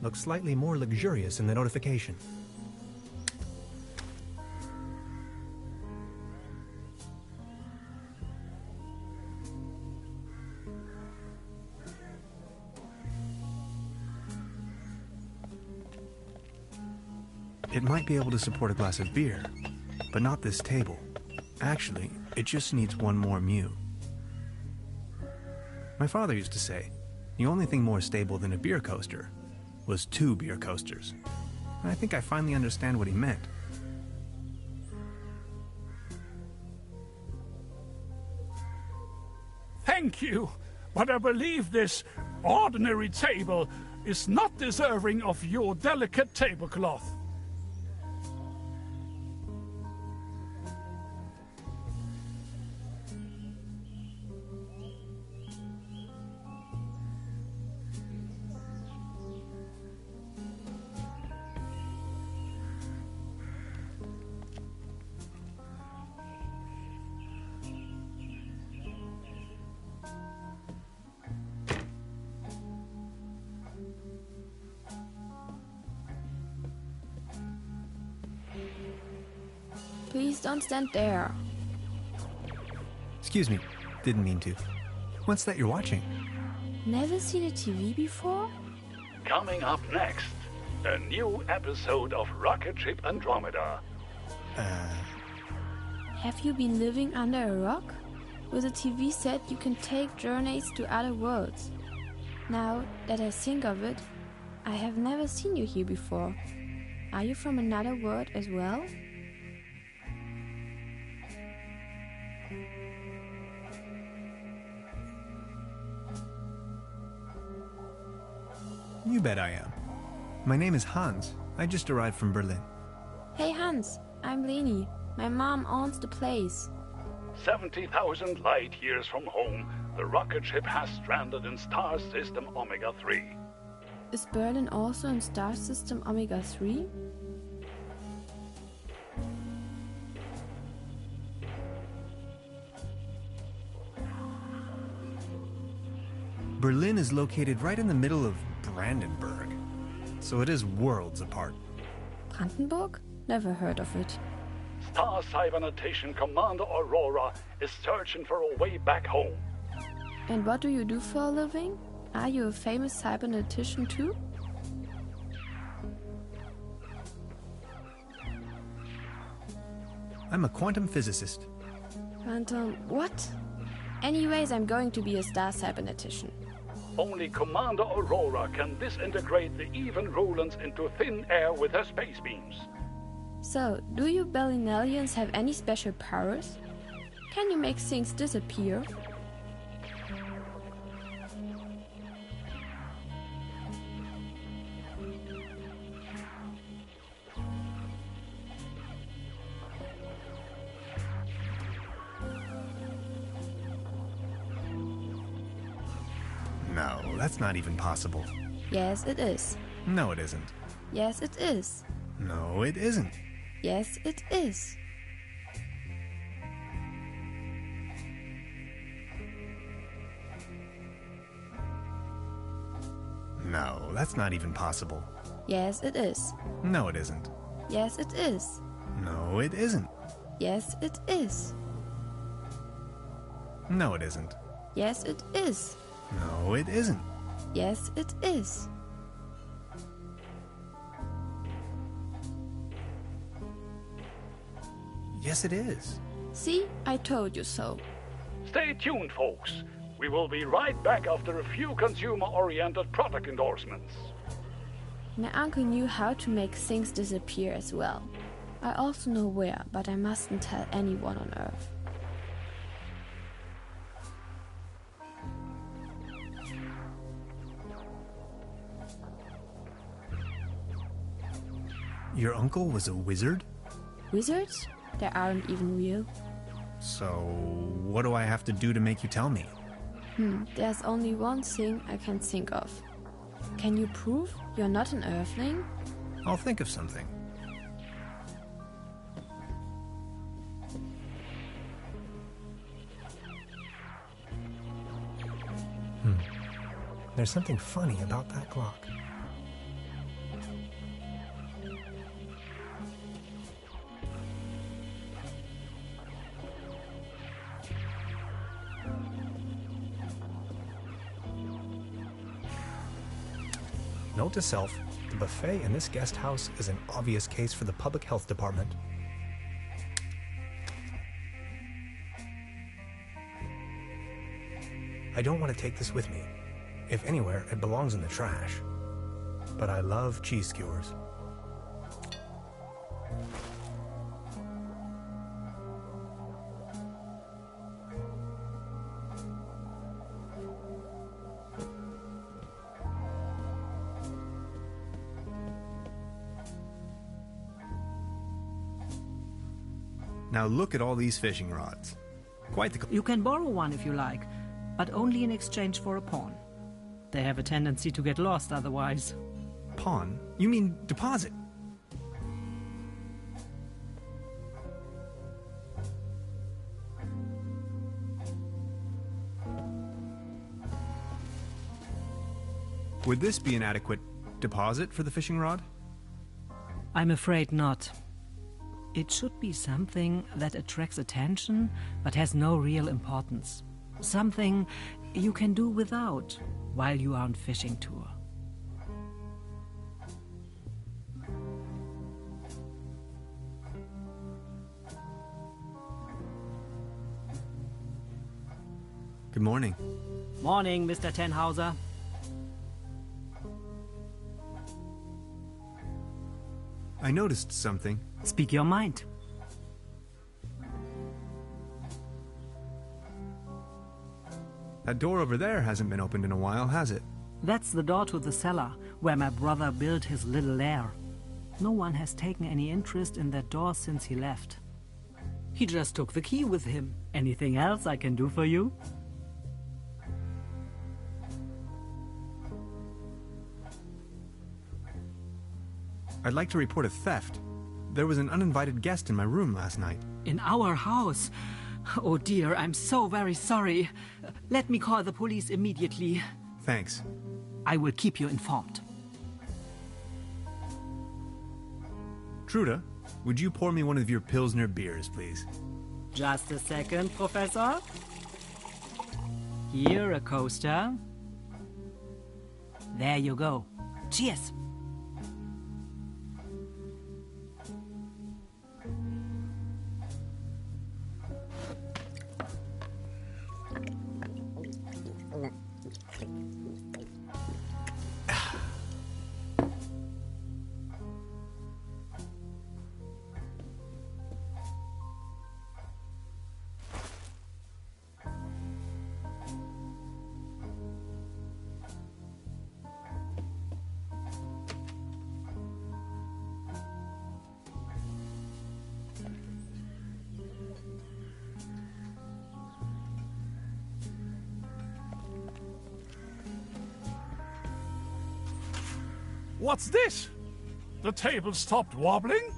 B: looks slightly more luxurious in the notification.
G: It might be able to support a glass of beer, but not this table. Actually, it just needs one more mew. My father used to say, the only thing more stable than a beer coaster was 2 beer coasters. And I think I finally understand what he meant.
E: Thank you, but I believe this ordinary table is not deserving of your delicate tablecloth.
F: Please don't stand there.
G: Excuse me, didn't mean to. What's that you're watching?
F: Never seen a TV before?
E: Coming up next, a new episode of Rocket Ship Andromeda.
F: Have you been living under a rock? With a TV set you can take journeys to other worlds. Now that I think of it, I have never seen you here before. Are you from another world as well?
G: You bet I am. My name is Hans. I just arrived from Berlin.
F: Hey Hans, I'm Leni. My mom owns the place.
E: 70,000 light years from home, the rocket ship has stranded in star system Omega 3.
F: Is Berlin also in star system Omega 3?
G: Berlin is located right in the middle of Brandenburg, so it is worlds apart.
F: Brandenburg? Never heard of it.
E: Star Cybernetation Commander Aurora is searching for a way back home.
F: And what do you do for a living? Are you a famous cybernetician too?
G: I'm a quantum physicist.
F: Quantum what? Anyways, I'm going to be a star cybernetician.
E: Only Commander Aurora can disintegrate the even Rolands into thin air with her space beams.
F: So, do you Berlinalians have any special powers? Can you make things disappear?
B: that's not even possible.
F: Yes, it is.
B: No, it isn't.
F: Yes, it is.
B: No, it isn't.
F: Yes, it is.
B: No, that's not even possible.
F: Yes, it is.
B: No, it isn't.
F: Yes, it is.
B: No, it isn't.
F: Yes, it is.
B: No, it isn't.
F: Yes, it is.
B: No, it isn't.
F: Yes, it is.
B: Yes, it is.
F: See, I told you so.
E: Stay tuned, folks. We will be right back after a few consumer-oriented product endorsements.
F: My uncle knew how to make things disappear as well. I also know where, but I mustn't tell anyone on Earth.
B: Your uncle was a wizard?
F: Wizards? They aren't even real.
B: So, what do I have to do to make you tell me?
F: There's only one thing I can think of. Can you prove you're not an Earthling?
B: I'll think of something.
G: There's something funny about that clock. Note to self, the buffet in this guest house is an obvious case for the public health department. I don't want to take this with me. If anywhere, it belongs in the trash. But I love cheese skewers.
B: Now look at all these fishing rods. Quite the...
C: You can borrow one if you like, but only in exchange for a pawn. They have a tendency to get lost otherwise.
B: Pawn? You mean deposit? Would this be an adequate deposit for the fishing rod?
C: I'm afraid not. It should be something that attracts attention but has no real importance. Something you can do without while you are on fishing tour.
B: Good morning.
C: Morning, Mr. Tenhauser.
B: I noticed something.
C: Speak your mind.
B: That door over there hasn't been opened in a while, has it?
C: That's the door to the cellar, where my brother built his little lair. No one has taken any interest in that door since he left. He just took the key with him. Anything else I can do for you?
B: I'd like to report a theft. There was an uninvited guest in my room last night.
C: In our house? Oh dear, I'm so very sorry. Let me call the police immediately.
B: Thanks.
C: I will keep you informed.
B: Truda, would you pour me one of your Pilsner beers, please?
C: Just a second, Professor. Here, a coaster. There you go. Cheers.
E: What's this? The table stopped wobbling?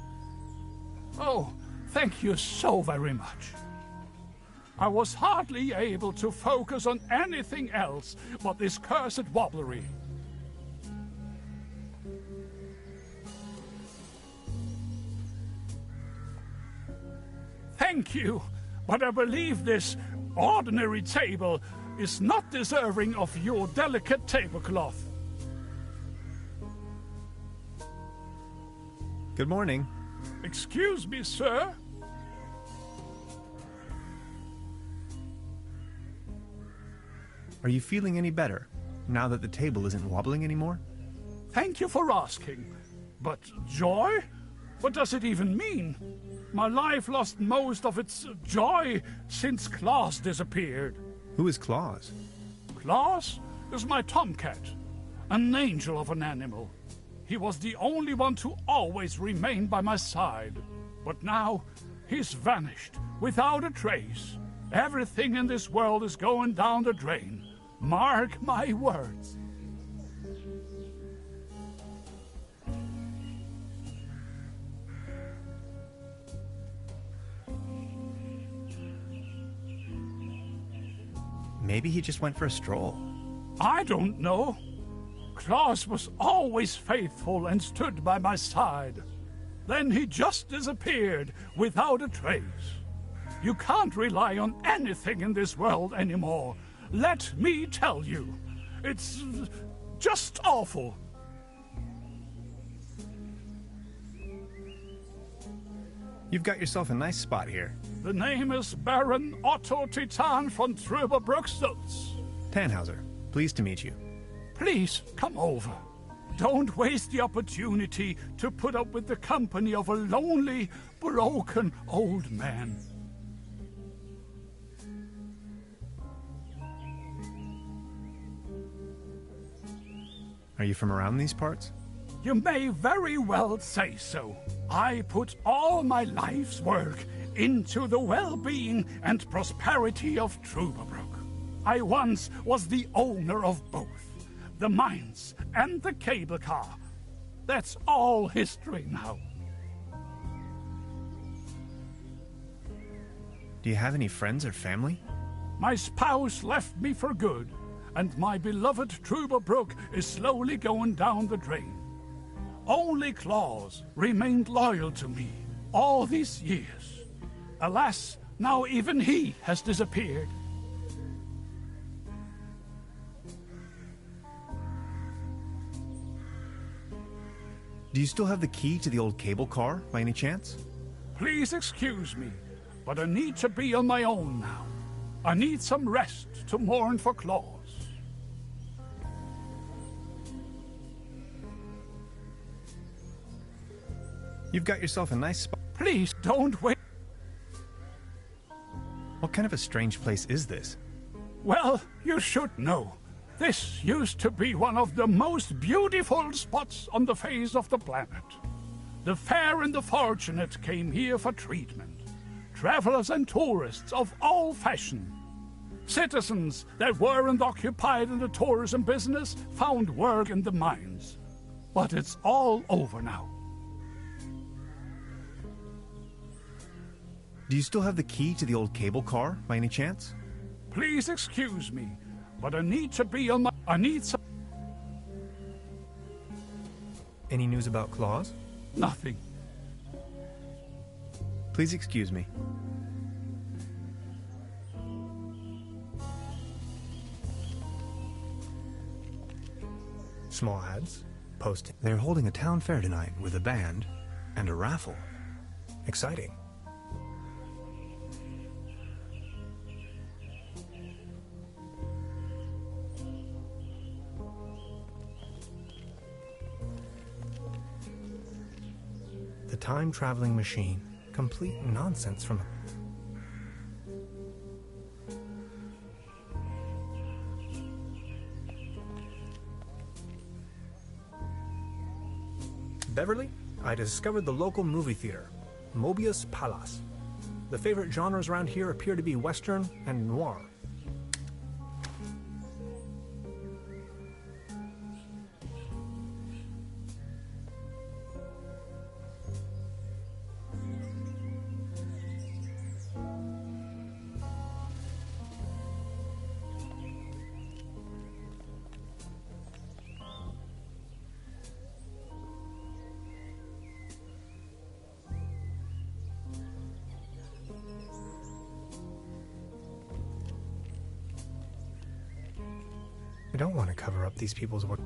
E: Oh, thank you so very much. I was hardly able to focus on anything else but this cursed wobblery. Thank you, but I believe this ordinary table is not deserving of your delicate tablecloth.
B: Good morning.
E: Excuse me, sir.
B: Are you feeling any better now that the table isn't wobbling anymore?
E: Thank you for asking. But joy? What does it even mean? My life lost most of its joy since Claus disappeared.
B: Who is Claus?
E: Claus is my tomcat, an angel of an animal. He was the only one to always remain by my side. But now, he's vanished, without a trace. Everything in this world is going down the drain. Mark my words.
B: Maybe he just went for a stroll.
E: I don't know. Claus was always faithful and stood by my side. Then he just disappeared without a trace. You can't rely on anything in this world anymore. Let me tell you. It's just awful.
B: You've got yourself a nice spot here.
E: The name is Baron Otto Titan von Trüberbruck-Sulz.
B: Tannhauser, pleased to meet you.
E: Please, come over. Don't waste the opportunity to put up with the company of a lonely, broken old man.
B: Are you from around these parts?
E: You may very well say so. I put all my life's work into the well-being and prosperity of Trüberbruck. I once was the owner of both, the mines and the cable car. That's all history now.
B: Do you have any friends or family?
E: My spouse left me for good, and my beloved Trüberbruck is slowly going down the drain. Only Claus remained loyal to me all these years. Alas, now even he has disappeared.
B: Do you still have the key to the old cable car, by any chance?
E: Please excuse me, but I need to be on my own now. I need some rest to mourn for Claus.
B: You've got yourself a nice spot.
E: Please don't wait.
B: What kind of a strange place is this?
E: Well, you should know. This used to be one of the most beautiful spots on the face of the planet. The fair and the fortunate came here for treatment. Travelers and tourists of all fashion. Citizens that weren't occupied in the tourism business found work in the mines. But it's all over now.
B: Do you still have the key to the old cable car, by any chance?
E: Please excuse me, but I need to be on my... I need some...
B: Any news about Claus?
E: Nothing.
B: Please excuse me. Small ads. Posting. They're holding a town fair tonight with a band and a raffle. Exciting. The time-traveling machine. Complete nonsense from... Beverly, I discovered the local movie theater, Mobius Palace. The favorite genres around here appear to be Western and noir. I don't want to cover up these people's work.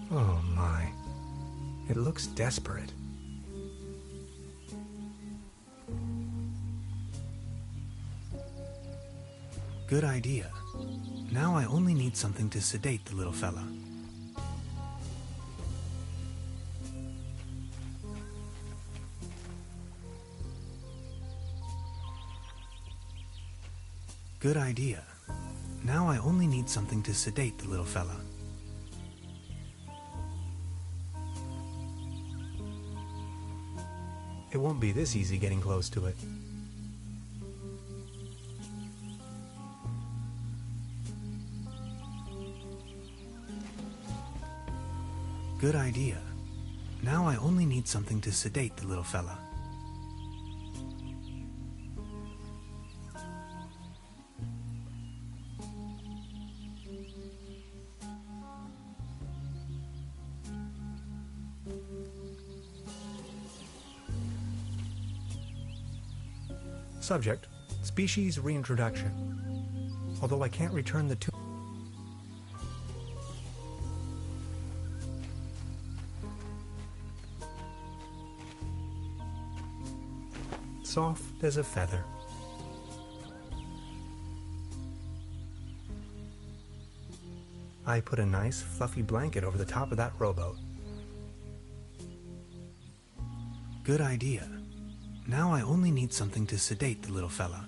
B: Oh my. It looks desperate. Good idea. Now I only need something to sedate the little fella. Good idea. Now I only need something to sedate the little fella. It won't be this easy getting close to it. Good idea. Now I only need something to sedate the little fella. Subject, species reintroduction. Although I can't return the two. Soft as a feather. I put a nice fluffy blanket over the top of that rowboat. Good idea. Now I only need something to sedate the little fella.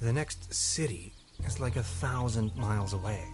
B: The next city is like 1,000 miles away.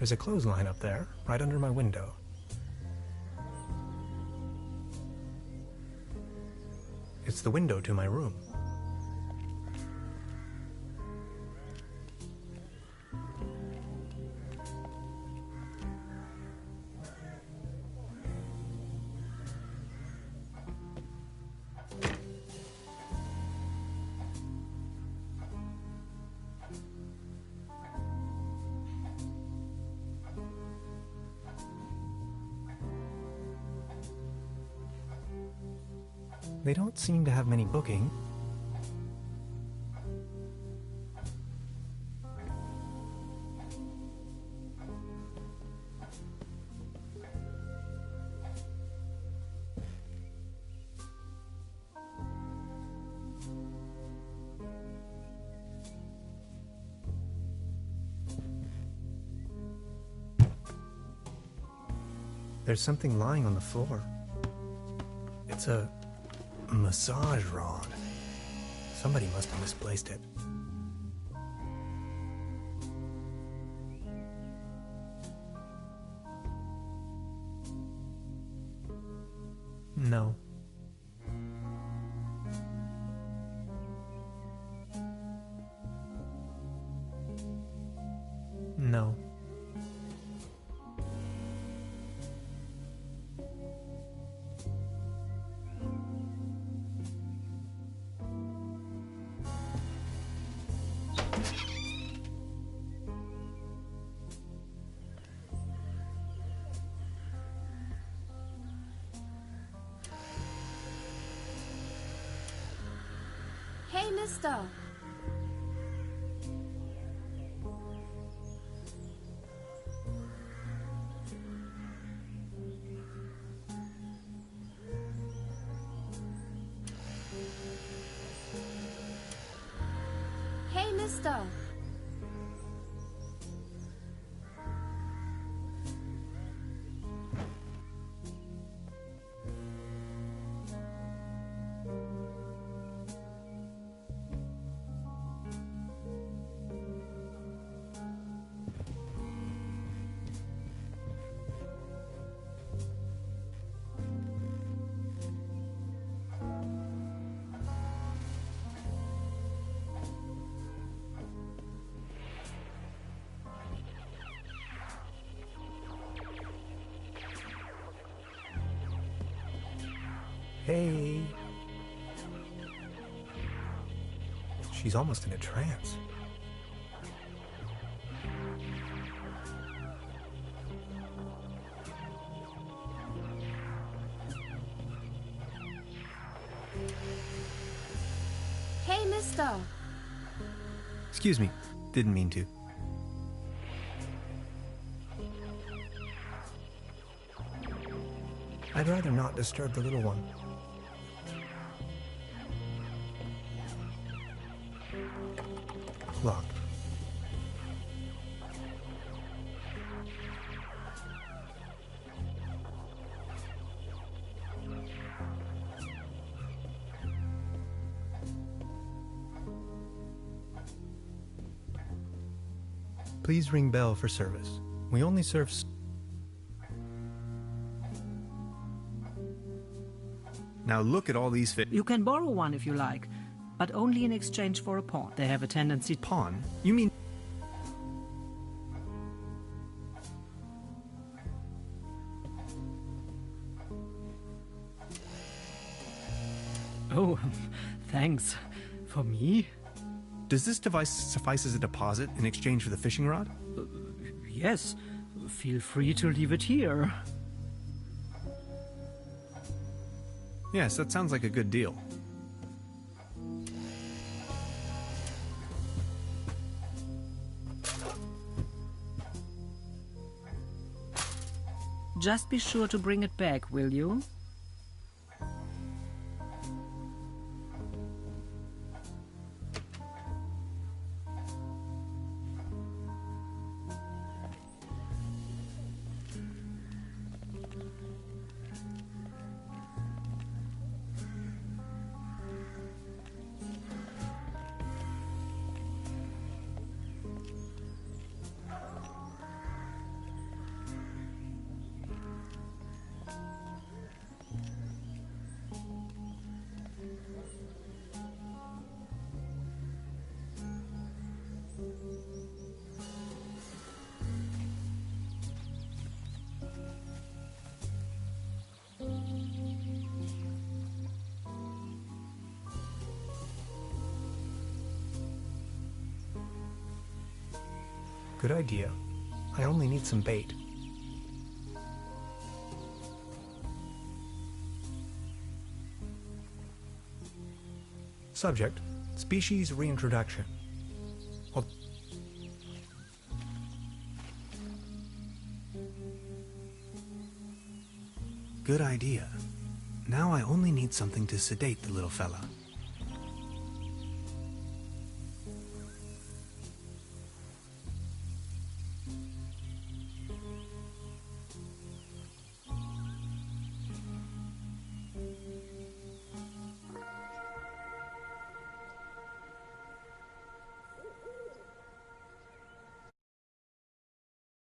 B: There's a clothesline up there, right under my window. It's the window to my room. They don't seem to have many booking. There's something lying on the floor. It's a massage rod. Somebody must have misplaced it. No. No.
F: Hey, mister! Hey, mister!
B: Hey. She's almost in a trance.
F: Hey, mister!
B: Excuse me. Didn't mean to. I'd rather not disturb the little one. Locked. Please ring bell for service. We only serve... Now look at all these
C: You can borrow one if you like, but only in exchange for a pawn. They have a tendency...
B: Pawn? You mean...
C: Oh, thanks. For me?
B: Does this device suffice as a deposit in exchange for the fishing rod?
C: Yes. Feel free to leave it here.
B: Yes, that sounds like a good deal.
C: Just be sure to bring it back, will you?
B: Good idea. I only need some bait. Subject, species reintroduction. Well, good idea. Now I only need something to sedate the little fella.